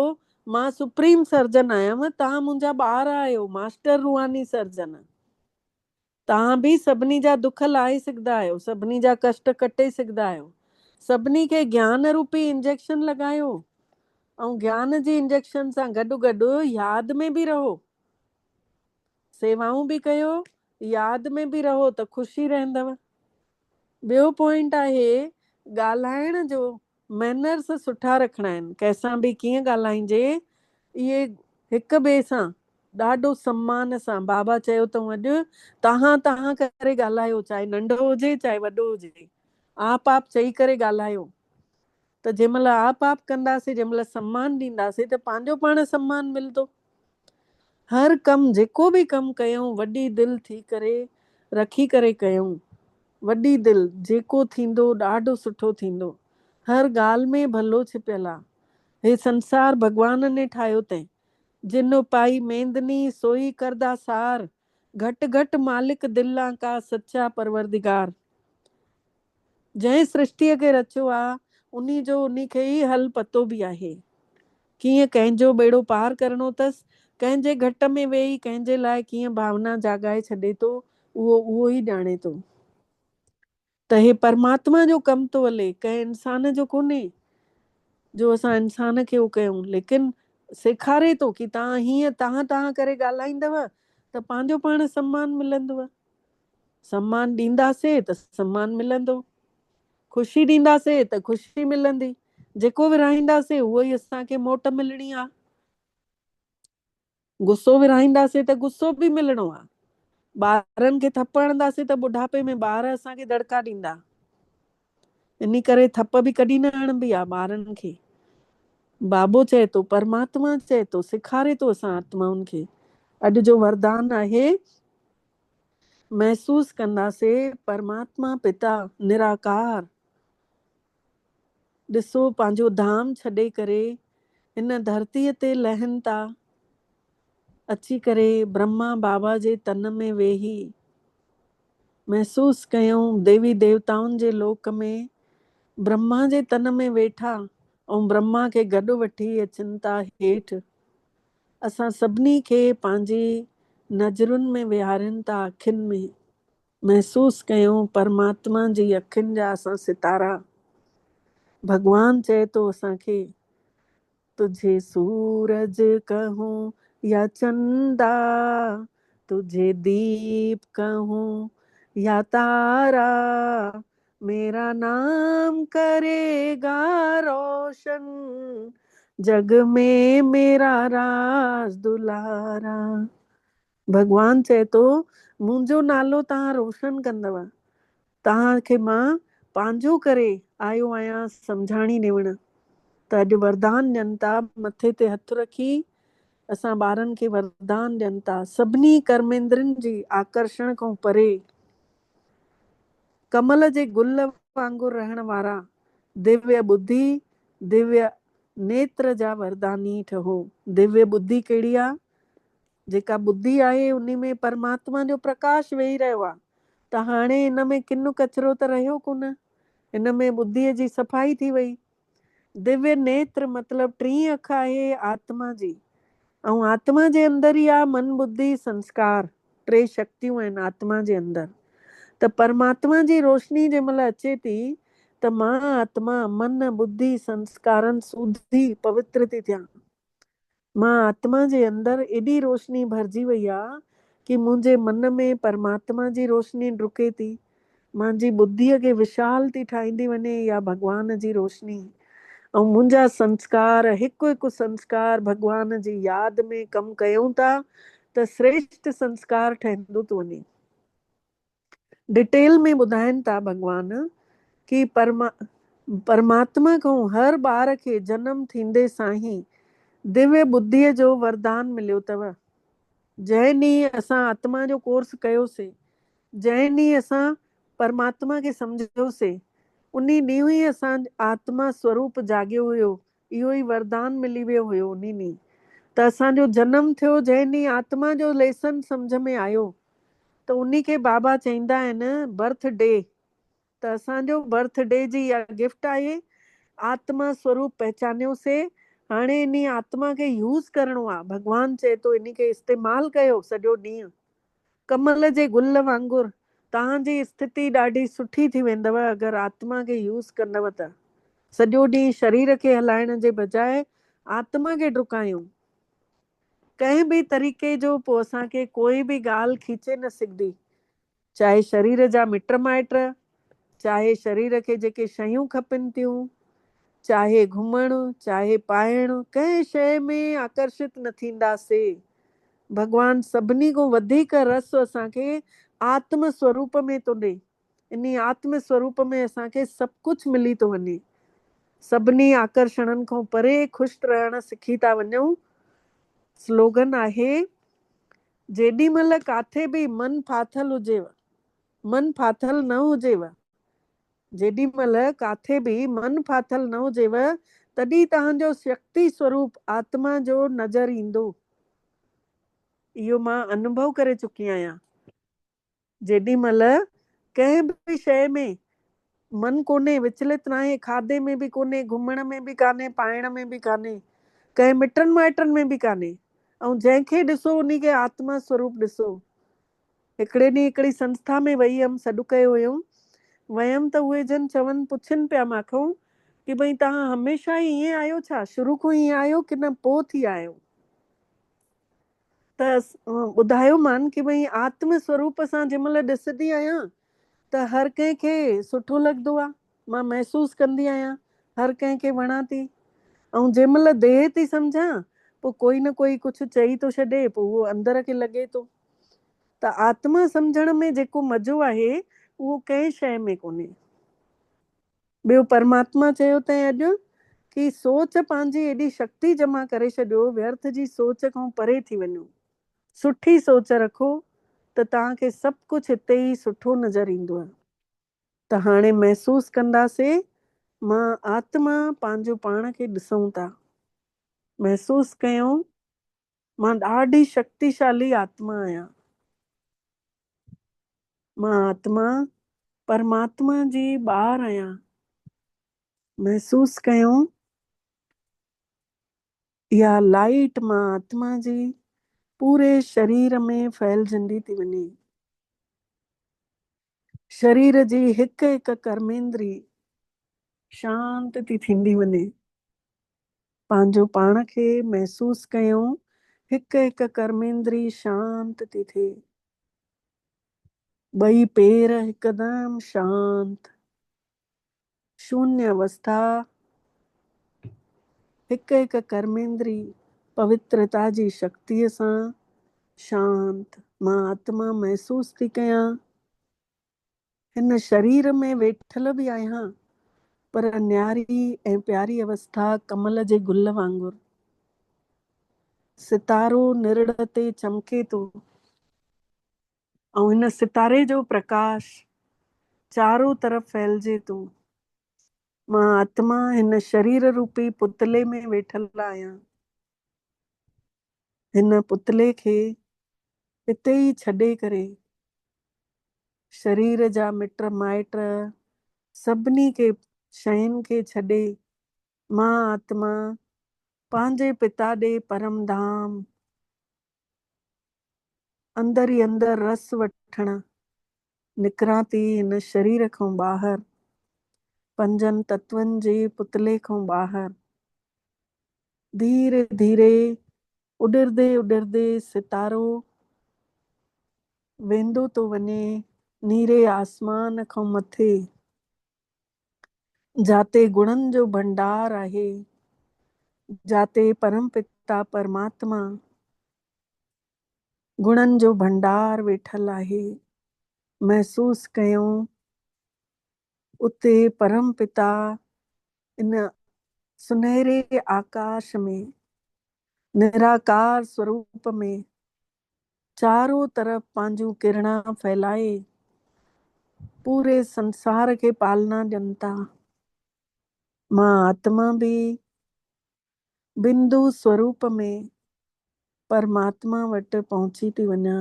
मां सुप्रीम सर्जन आहियां, तव्हां मुंहिंजा ॿार आहियो, मास्टर रूहानी सर्जन। तव्हां बि सभिनी जा दुख लाहे सघंदा आहियो, सभिनी जा कष्ट कटे सघंदा आहियो, सभिनी खे ज्ञान रूपी इंजेक्शन लॻायो, ऐं ज्ञान जी इंजेक्शन सां गॾु गॾु यादि में बि रहो, सेवाऊं बि कयो, यादि में बि रहो त ख़ुशी रहंदव। ॿियो पॉइंट आहे ॻाल्हाइण जो मैनर्स सुठा रखणा आहिनि, कंहिंसां बि कीअं ॻाल्हाइजे, इहे हिक ॿिए सां ॾाढो सम्मान सां। बाबा चयो अथऊं अॼु तव्हां करे ॻाल्हायो, चाहे नंढो हुजे चाहे वॾो हुजे, आप चई करे ॻाल्हायो। त जंहिंमहिल आप कंदासीं, जंहिंमहिल सम्मान ॾींदासीं त पंहिंजो पाण सम्मान मिलंदो। हर कमु, जेको बि कमु कयूं वॾी दिलि थी करे रखी करे कयूं। वॾी दिलि, जेको थींदो ॾाढो सुठो थींदो। हर ॻाल्हि में भलो छिपियल आहे। हे संसार भॻवान ने ठाहियो अथई। जिन पाई मेंदनी सोई करदा सार, घट घट मालिक दिलां का सच्चा परवरदिगार। जंहिं सृष्टिअ खे रचियो आहे उन्ही जो उन्ही खे ई हल पतो बि आहे। कीअं कंहिंजो बेड़ो पार करिणो अथसि, कंहिंजे घट में वेही कंहिंजे लाइ कीअं भावना जाॻाए छॾे थो, उहो ई ॼाणे थो। त हे परमात्मा जो कमु थो हले, कंहिं इंसान जो कोन्हे जो असां इंसान खे उहो कयूं। लेकिन सेखारे थो कि तव्हां हीअं तव्हां करे ॻाल्हाईंदव त पंहिंजो पाण सम्मान मिलंदव। सम्मान ॾींदासीं त सम्मान मिलंदो, ख़ुशी ॾींदासीं त ख़ुशी मिलंदी, जेको विराईंदासीं उहो ई असांखे मोट मिलणी आहे। गुस्सो विराईंदासीं त गुस्सो बि मिलणो आहे। ॿारनि खे थप्पड़ हणंदासीं त बुढ़ापे में ॿार असांखे दड़का ॾींदा। इन करे थप बि कॾहिं न हणबी आहे ॿारनि खे। बाबो चए थो, परमात्मा चए थो, सेखारे थो असां आत्माउनि खे। अॼु जो वरदान आहे, महसूस कंदासीं परमात्मा पिता निराकार ॾिसो पंहिंजो धाम छॾे करे इन धरतीअ ते लहनि था, अची करे ब्रह्मा बाबा जे तन में वेही महसूस कयूं देवी देवताउनि जे लोक में ब्रह्मा जे तन में वेठा ऐं ब्रह्मा खे गॾु वठी अचनि था हेठि। असां सभिनी खे पंहिंजी नज़रुनि में विहारनि था, अखियुनि में। महसूस कयूं परमात्मा जी अखियुनि जा असां सितारा। भगवान चए थो असांखे, तुझे सूरज कहूं या चंदा, तुझे दीप कहूं या तारा, मेरा नाम करेगा रोशन, जग में मेरा राज दुलारा। भगवान चए थो मुंहिंजो नालो तव्हां रोशन कंदव। तव्हांखे मां पंहिंजो करे आयो आहियां सम्झाणी ॾियण। त अॼु वरदान ॾियनि था, मथे ते हथु रखी असां ॿारनि खे वरदान ॾियनि था। सभिनी कर्मेंद्रनि जी आकर्षण खां परे कमल जे गुल वांगुरु रहण वारा दिव्य बुद्धि, दिव्य नेत्र जा वरदानी ठहो। दिव्य बुद्धि कहिड़ी आहे? जेका बुद्धि आहे उन में परमात्मा जो प्रकाश वेही रहियो आहे। त हाणे इन में किन कचिरो त रहियो कोन, इन में बुद्धीअ जी सफ़ाई थी वई। दिव्य नेत्र मतलब 3 अख आहे आत्मा जी, ऐं आत्मा जे अंदर ई आहे मन बुद्धि संस्कार। 3 शक्तियूं आहिनि आत्मा जे अंदर। त परमात्मा जी रोशनी जंहिंमहिल अचे थी त मां आत्मा मन बुद्धि संस्कारनि सूधी पवित्र थी थियां। मां आत्मा जे अंदर एॾी रोशनी भरिजी वई आहे कि मुंहिंजे मन में परमात्मा जी रोशनी डुके थी। मुंहिंजी बुद्धीअ खे विशाल थी ठाहींदी वञे या भगवान जी रोशनी। ऐं मुंहिंजा संस्कार हिकु हिकु संस्कार भगवान जी यादि में कमु कयूं था त श्रेष्ठ संस्कार ठहंदो थो वञे। डिटेल में ॿुधाइनि था भगवान कि परमात्मा खां हर ॿार खे जनम थींदे सां ई दिव्य बुद्धीअ जो वरदान मिलियो अथव। जंहिं ॾींहुं असां आत्मा जो कोर्स कयोसीं, जंहिं ॾींहुं असां परमात्मा खे सम्झियोसीं, उन ॾींहुं ई असां आत्मा स्वरूप जाॻियो हुयो। इहो ई वरदान मिली वियो हुयो उन ॾींहुं। त असांजो जनम थियो जंहिं ॾींहुं आत्मा जो लेसन सम्झ में आयो त उन खे बाबा चईंदा आहिनि बर्थ डे। त असांजो बर्थ डे जी इहा गिफ्ट आहे। आत्मा स्वरूप पहचानियोसीं। हाणे इन आत्मा खे यूज़ करिणो आहे। भगवान चए थो इन खे इस्तेमालु कयो सॼो ॾींहुं कमल जे गुल वांगुरु। तव्हांजी स्थिति ॾाढी सुठी थी वेंदव अगरि आत्मा खे यूज़ कंदव त। सॼो ॾींहुं शरीर खे हलाइण जे बजाए आत्मा खे डुकायूं। कंहिं बि तरीक़े जो पोइ असांखे कोई बि ॻाल्हि खीचे न सघंदी, चाहे शरीर जा मिट माइट, चाहे शरीर खे जेके शयूं खपनि थियूं, चाहे घुमणु, चाहे पाइणु, कंहिं शइ में आकर्षित न थींदासीं। भगवान सभिनी खां वधीक रस असांखे आत्म स्वरूप में थो ॾे। इन आत्म स्वरूप में असांखे सभु कुझु मिली थो वञे। सभिनी आकर्षणनि खां परे ख़ुशि रहण सिखी था वञूं। स्लोगन आहे, जेॾी महिल काथे बि मन फाथल हुजेव, मन फाथल न हुजेव, जेॾी महिल काथे बि मन फाथल न हुजेव, तॾहिं तव्हांजो शक्ति स्वरूप आत्मा जो नज़र ईंदो। इहो मां अनुभव करे चुकी आहियां। जेॾी महिल कंहिं बि शइ में मन कोन्हे, विचलित न आहे, खाधे में बि कोन्हे, घुमण में बि कान्हे, पाइण में बि कान्हे, कंहिं मिटनि माइटनि में बि कान्हे, ऐं जंहिंखे ॾिसो उन खे आत्मा स्वरूप ॾिसो। हिकिड़े ॾींहुं हिकिड़ी संस्था में वई हुयमि, सॾु कयो हुयऊं, वयमि त उहे जन चवनि, पुछनि पिया मूंखां कि भई तव्हां हमेशह ई ईअं आहियो छा, शुरू खां ईअं आहियो कि न पोइ थी आहियो? त ॿुधायो मान कि भई आत्म स्वरूप सां जंहिं महिल ॾिसंदी आहियां त हर कंहिंखे सुठो लॻंदो आहे, मां महसूसु कंदी आहियां हर कंहिंखे वणां थी। ऐं जंहिं महिल देह थी सम्झां पोइ कोई न कोई कुझु चई थो छॾे, पोइ उहो अंदर खे लॻे थो। त आत्मा सम्झण में जेको मज़ो आहे उहो कंहिं शइ में कोन्हे। ॿियो परमात्मा चयो अथई अॼु कि सोच पंहिंजी एॾी शक्ति जमा करे छॾियो, व्यर्थ जी सोच खां परे थी वञो। सुठी सोच रखो त तव्हांखे सभु कुझु हिते ई सुठो नज़र ईंदो आहे। त हाणे महसूसु कंदासीं, मां आत्मा पंहिंजो पाण खे ॾिसूं था, महसूसु कयूं मां ॾाढी शक्तिशाली आत्मा आहियां। मां आत्मा परमात्मा जी ॿार आहियां। महसूसु कयूं इहा लाइट मां आत्मा जी पूरे शरीर में फैलजंदी थी वञे। शरीर जी हिकु हिकु कर्मेंद्री शांत थी थींदी वञे। पंहिंजो पाण खे महसूसु कयूं हिकु हिकु कर्मेंद्री शांत थी थिए। ॿई पेर हिकदमि शांत, शून्य अवस्था। हिकु हिकु कर्मेंद्री पवित्रता जी शक्तिअ सां शांत। मां आत्मा महसूसु थी कयां हिन शरीर में वेठल बि आहियां, पर न्यारी ऐं प्यारी अवस्था कमल जे गुल वांगुरु। सितारो निरड़ ते चमके थो ऐं हिन सितारे जो प्रकाश चारों तरफ़ फैलजे थो। मां आत्मा हिन शरीर रूपी पुतले में वेठल आहियां। हिन पुतले खे हिते ई छॾे करे शरीर जा मिट माइट सभिनी खे शयुनि खे छॾे मां आत्मा पंहिंजे पिता ॾे परम धाम अंदर ई अंदर रस वठण निकिरां थी हिन शरीर खां ॿाहिरि, पंजनि तत्वनि जे पुतले खां ॿाहिरि। धीरे धीरे उॾरदे उॾरदे सितारो वेंदो थो वञे नीरे आसमान खां मथे, जाते गुणनि जो भंडार आहे, जाते परम पिता परमात्मा गुणनि जो भंडार वेठल आहे। महसूसु कयूं उते परम पिता इन सुनहरे आकाश में निराकार स्वरूप में चारों तरफ पंहिंजूं किरणा फैलाए पूरे संसार खे पालना ॾियनि था। मां आत्मा बि बिंदु स्वरूप में परमात्मा वटि पहुची थी वञा।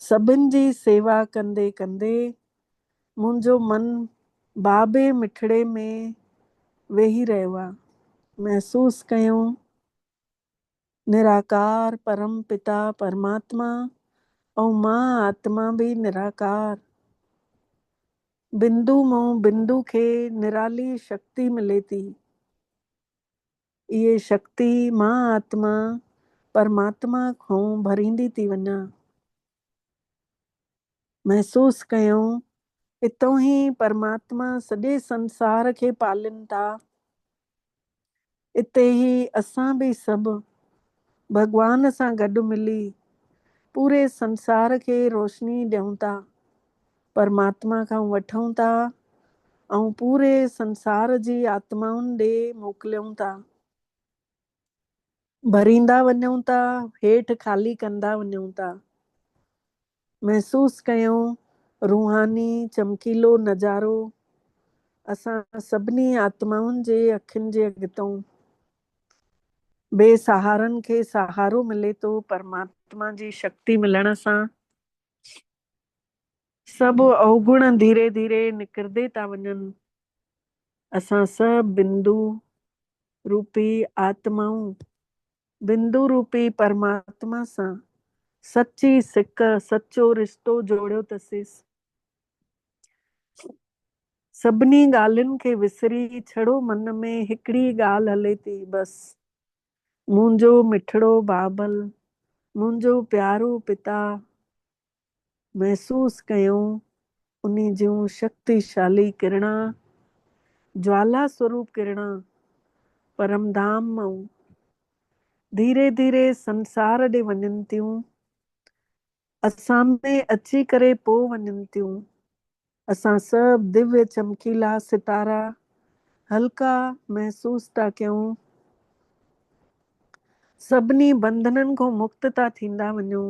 सभिनि जी सेवा कंदे कंदे मुंहिंजो मन बाबे मिठड़े में वेही रहियो आहे। महसूसु कयूं निराकार परम पिता परमात्मा ऐं मां आत्मा बि निराकार। बिंदु मां बिंदु खे निराली शक्ति मिले थी। इहे शक्ति मां आत्मा परमात्मा खां भरींदी थी वञा। महसूसु कयूं हितों ई परमात्मा सॼे संसार खे पालीनि था। इते ई असां बि सभु भगवान सां गॾु मिली पूरे संसार खे रोशनी ॾियूं था, परमात्मा खां वठूं था ऐं पूरे संसार जी आत्माउनि ॾे मोकिलियूं था। भरींदा वञूं था, हेठि ख़ाली कंदा वञूं था। महसूस कयूं रूहानी चमकीलो नज़ारो असां सभिनी आत्माउनि जे अखियुनि जे अॻितों। बेसहारनि खे सहारो मिले थो परमात्मा जी शक्ति मिलण सां। सभु अवगुण धीरे धीरे निकिरंदे था वञनि। असां सभु बिंदु रूपी आत्माऊं बिंदु रूपी परमात्मा सां सची सिक सचो रिश्तो जोड़ियो अथसीं। सभिनी ॻाल्हियुनि खे विसरी छड़ो मन में हिकिड़ी ॻाल्हि हले थी, बसि मुंहिंजो मिठड़ो बाबल, मुंहिंजो प्यारो पिता। महसूस कयूं उन जूं शक्तिशाली किरणा, ज्वाला स्वरूप किरणा परमधाम मां धीरे धीरे संसार ॾे वञनि थियूं, असां में अची करे पोइ वञनि थियूं। असां सभु दिव्य चमकीला सितारा हल्का महसूस था कयूं। सभिनी बंधननि खां मुक्त था थींदा वञूं।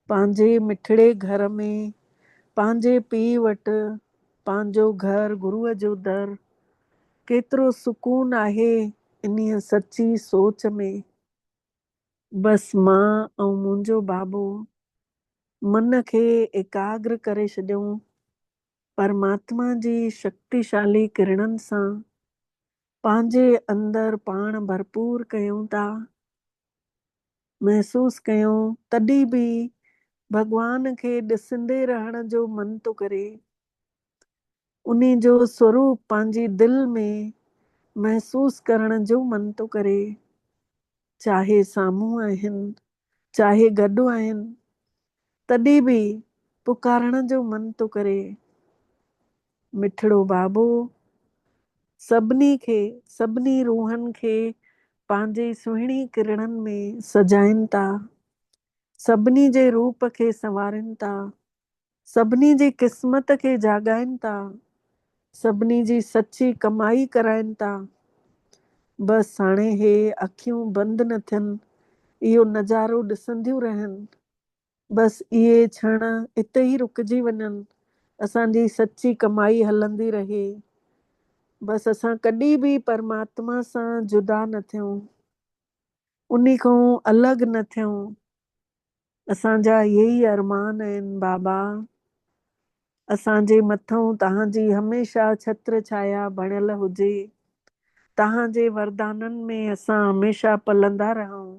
पंहिंजे मिठड़े घर में, पंहिंजे पीउ वटि, पंहिंजो घर गुरूअ जो दर। केतिरो सुकून आहे इन सची सोच में। बसि मां ऐं मुंहिंजो बाबो मन खे एकाग्र करे छॾियूं परमात्मा जी शक्तिशाली किरणनि सां। पंहिंजे अंदर पाण भरपूर कयूं था। महसूस कयूं तॾहिं बि भगवान खे ॾिसंदे रहण जो मन थो करे। उन जो स्वरूप पंहिंजी दिलि में महसूस करण जो मन थो करे। चाहे साम्हूं आहिनि, चाहे गॾु आहिनि, तॾहिं बि पुकारण जो मन थो करे। मिठड़ो बाबो सभिनी खे, सभिनी रूहनि खे पंहिंजे सुहिणी किरणनि में सजाइनि था। सभिनी जे रूप खे संवारनि था। सभिनी जी क़िस्मत खे जाॻाइनि था। सभिनी जी सची कमाई कराइनि था। बसि हाणे हे अखियूं बंदि न थियनि, इहो नज़ारो ॾिसंदियूं रहनि। बसि इहे क्षण हिते ई रुकिजी वञनि। असांजी सची कमाई हलंदी रहे। बसि असां कॾहिं बि परमात्मा सां जुदा न थियूं, उन्ही खां अलॻि न थियूं। असांजा इहे ई अरमान आहिनि बाबा। असांजे मथां तव्हांजी हमेशह छत्र छाया बणियल हुजे। तव्हांजे वरदाननि में असां हमेशह पलंदा रहूं।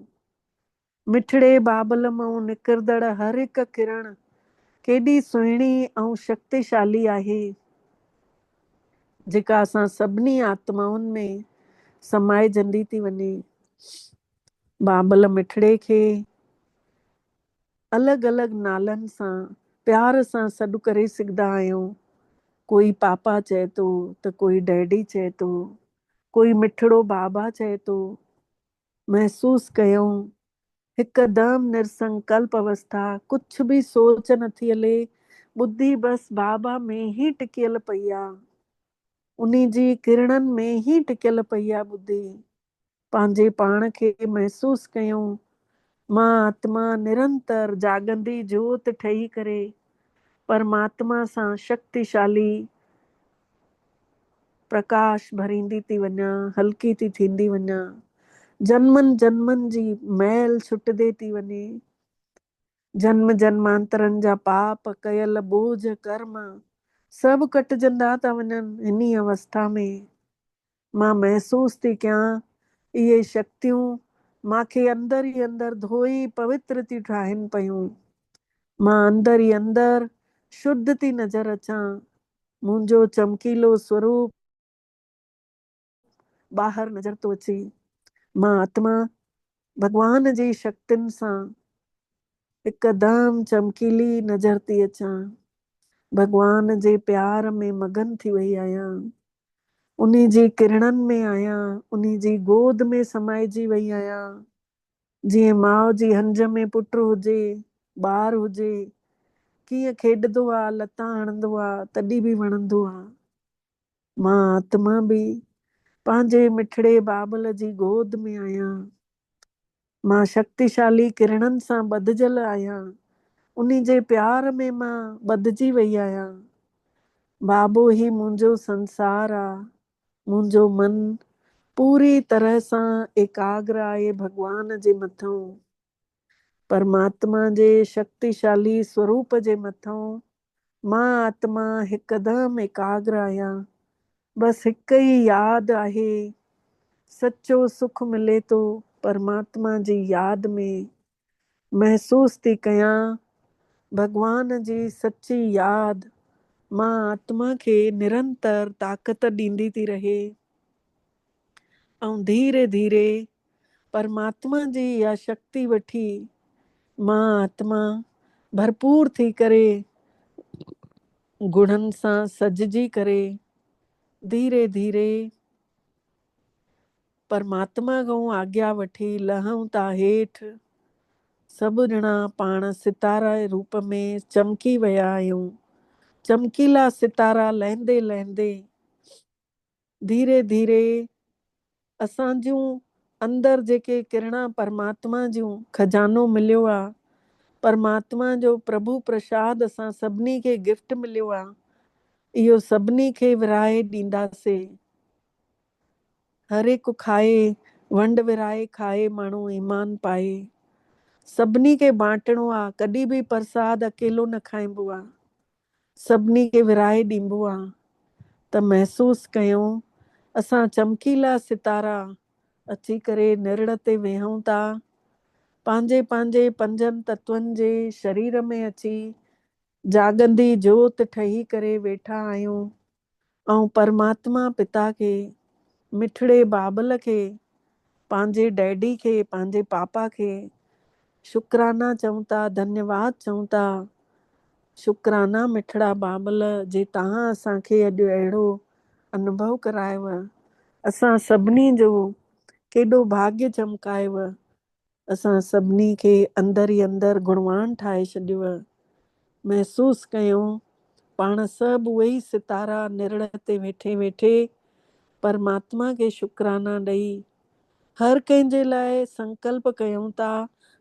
मिठड़े बाबल मां निकिरंदड़ हर हिकु किरण केॾी सुहिणी ऐं शक्तिशाली आहे, जेका असां सभिनी आत्माउनि में समाइजंदी थी वञे। बाबल मिठड़े खे अलॻि अलॻि नालनि सां प्यार सां सॾु करे सघंदा आहियूं। कोई पापा चए थो त कोई डैडी चए थो, कोई मिठड़ो बाबा चए थो। महसूस कयूं हिकदमि निरसंकल्प अवस्था, कुझु बि सोच नथी हले, बुद्धि बसि बाबा में ई टिकियल पई आहे। उन्ही जी किरणनि में ई टिकियल पई आहे बुद्धि। पंहिंजे पाण खे महसूस कयूं मां आत्मा निरंतर जाॻंदी जोत ठही करे परमात्मा सां शक्तिशाली प्रकाश भरींदी थी वञा, हल्की थी थींदी वञा। जन्मनि जन्मनि जी मैल छुटंदे थी वञे। जन्म जन्मांतरनि जा पाप कयल बोझ कर्म सभु कटिजंदा था वञनि। इन अवस्था में मां महसूस थी कयां इहे शक्तियूं मांखे अंदर ई अंदर धोई पवित्र थी ठाहिनि पयूं। मां अंदर ई अंदर शुद्ध थी नज़र अचां। मुंहिंजो चमकीलो स्वरूप ॿाहिरि नज़र थो अचे। मां आत्मा भगवान जी शक्तियुनि सां हिकदमि चमकीली नज़र थी अचां। भगवान जे प्यार में मगन थी वई आहियां। उन्ही जी किरणनि में आहियां। उन्ही जी गोद में समाइजी वई आहियां। जीअं माउ जी हंज में पुटु हुजे, ॿार हुजे, कीअं खेॾंदो आहे, लता हणंदो आहे, तॾहिं बि वणंदो आहे। मां आत्मा बि पंहिंजे मिठड़े बाबल जी गोद में आहियां। मां शक्तिशाली किरणनि सां ॿधजल आहियां। उन्ही जे प्यार में मां ॿधजी वई आहियां। बाबो ही मुंहिंजो संसार आहे। मुंहिंजो मन पूरी तरह सां एकाग्र आहे भॻवान जे मथां, परमात्मा जे शक्तिशाली स्वरूप जे मथां। मां आत्मा हिकदमि एकाग्र आहियां। बस हिक ई यादि आहे, सच्चो सुख मिले थो परमात्मा जी यादि में। महसूस थी कयां भॻवान जी सच्ची यादि मां आत्मा खे निरंतर ताक़त ॾींदी थी रहे। ऐं धीरे धीरे परमात्मा जी इहा शक्ति वठी मां आत्मा भरपूर थी करे, गुणनि सां सजजी करे, धीरे धीरे परमात्मा खां आज्ञा वठी लहूं था हेठि। सभु ॼणा पाण सितारा जे रूप में चमकी विया आहियूं। चमकीला सितारा लहंदे लहंदे धीरे धीरे असां जूं अंदरि जेके किरणा परमात्मा जूं खजानो मिलियो आहे, परमात्मा जो प्रभु प्रसाद असां सभिनी खे गिफ्ट मिलियो आहे, इहो सभिनी खे विराए ॾींदासीं। हर हिकु खाए, वंड विराए खाए, माण्हू ईमान पाए। सभिनी खे बांटणो आहे, कॾहिं बि प्रसाद अकेलो न खाइबो आहे, सभिनी खे विराए ॾिबो आहे। त महसूस कयूं असां चमकीला सितारा अची करे निरण ते वेहूं था। पंहिंजे पंहिंजे पंजनि तत्वनि जे शरीर में अची जागंदी जोत ठही करे वेठा आहियूं। ऐं परमात्मा पिता खे, मिठड़े बाबल खे, पंहिंजे डैडी खे, पंहिंजे पापा खे शुक्राना चऊं था, धन्यवाद चऊं था। शुक्राना मिठड़ा बाबल जे तव्हां असांखे अॼु अहिड़ो अनुभव करायव। असां सभिनी जो केॾो भाग्य चमकायव। असां सभिनी खे अंदरि ई अंदरि गुणवान ठाहे छॾियव। महसूस कयूं पाण सभु उहे ई सितारा निरण ते वेठे वेठे परमात्मा खे शुक्राना ॾेई हर कंहिंजे लाइ संकल्प कयूं था।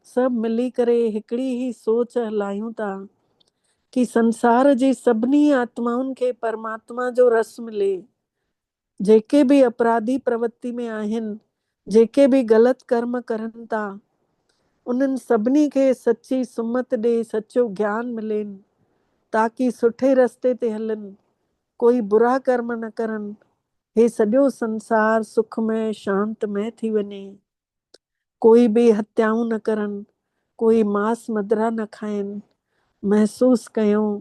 सभु मिली करे हिकिड़ी ई सोच हलायूं था कि संसार जी सभिनी आत्माउनि खे परमात्मा जो रस मिले। जेके बि अपराधी प्रवृत्ति में आहिनि, जेके बि ग़लति कर्म करनि था, उन्हनि सभिनी खे सच्ची सुमत ॾे, सच्चो ज्ञान मिलेनि, ताकि सुठे रस्ते ते हलनि, कोई बुरा कर्म न करनि। हे सॼो संसार सुखमय शांतमय थी वञे। कोई बि हत्याऊं न करनि, कोई मांस मदिरा न खाइनि। महसूस कयूं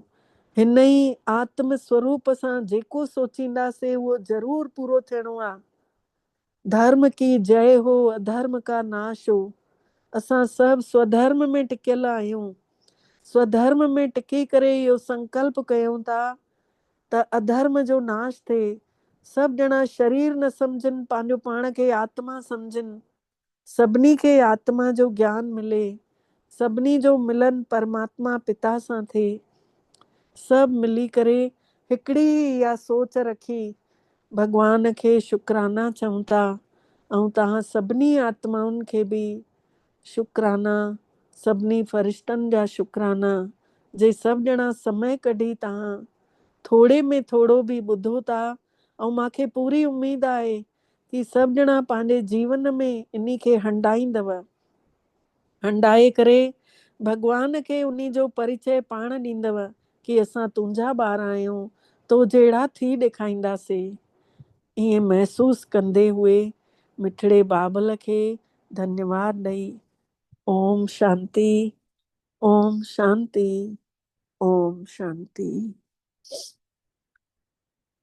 हिन ई आत्म स्वरूप सां जेको सोचींदासीं उहो ज़रूर पूरो थियणो आहे। धर्म की जय हो, अधर्म का नाश हो। असां सभु स्वधर्म में टिकियल आहियूं। स्वधर्म में टिकी करे इहो संकल्प कयूं था त अधर्म जो नाश थिए। सभु ॼणा शरीर न सम्झनि, पंहिंजो पाण खे आत्मा सम्झनि। सभिनी खे आत्मा जो ज्ञान मिले, सभिनी जो मिलन परमात्मा पिता सां थिए। सभु मिली करे हिकिड़ी इहा सोच रखी भॻवान खे शुक्राना चऊं था। ऐं तव्हां सभिनी आत्माउनि खे बि शुक्राना, सभिनी फ़रिश्तनि जा शुक्राना, जे सभु ॼणा समय कढी तव्हां थोड़े में थोड़ो बि ॿुधो था। ऐं मूंखे पूरी उमेद आहे कि सभु ॼणा पंहिंजे जीवन में इन्ही खे हंडाईंदव। हंडाए करे भॻवान खे उन्ही जो परिचय पाण ॾींदव कि असां तुंहिंजा ॿार आहियूं, तो जहिड़ा थी ॾेखारींदासीं। ईअं महसूस कंदे हुए मिठड़े बाबल खे धन्यवाद ॾेई ओम शांति, ओम शांति, ओम शांति।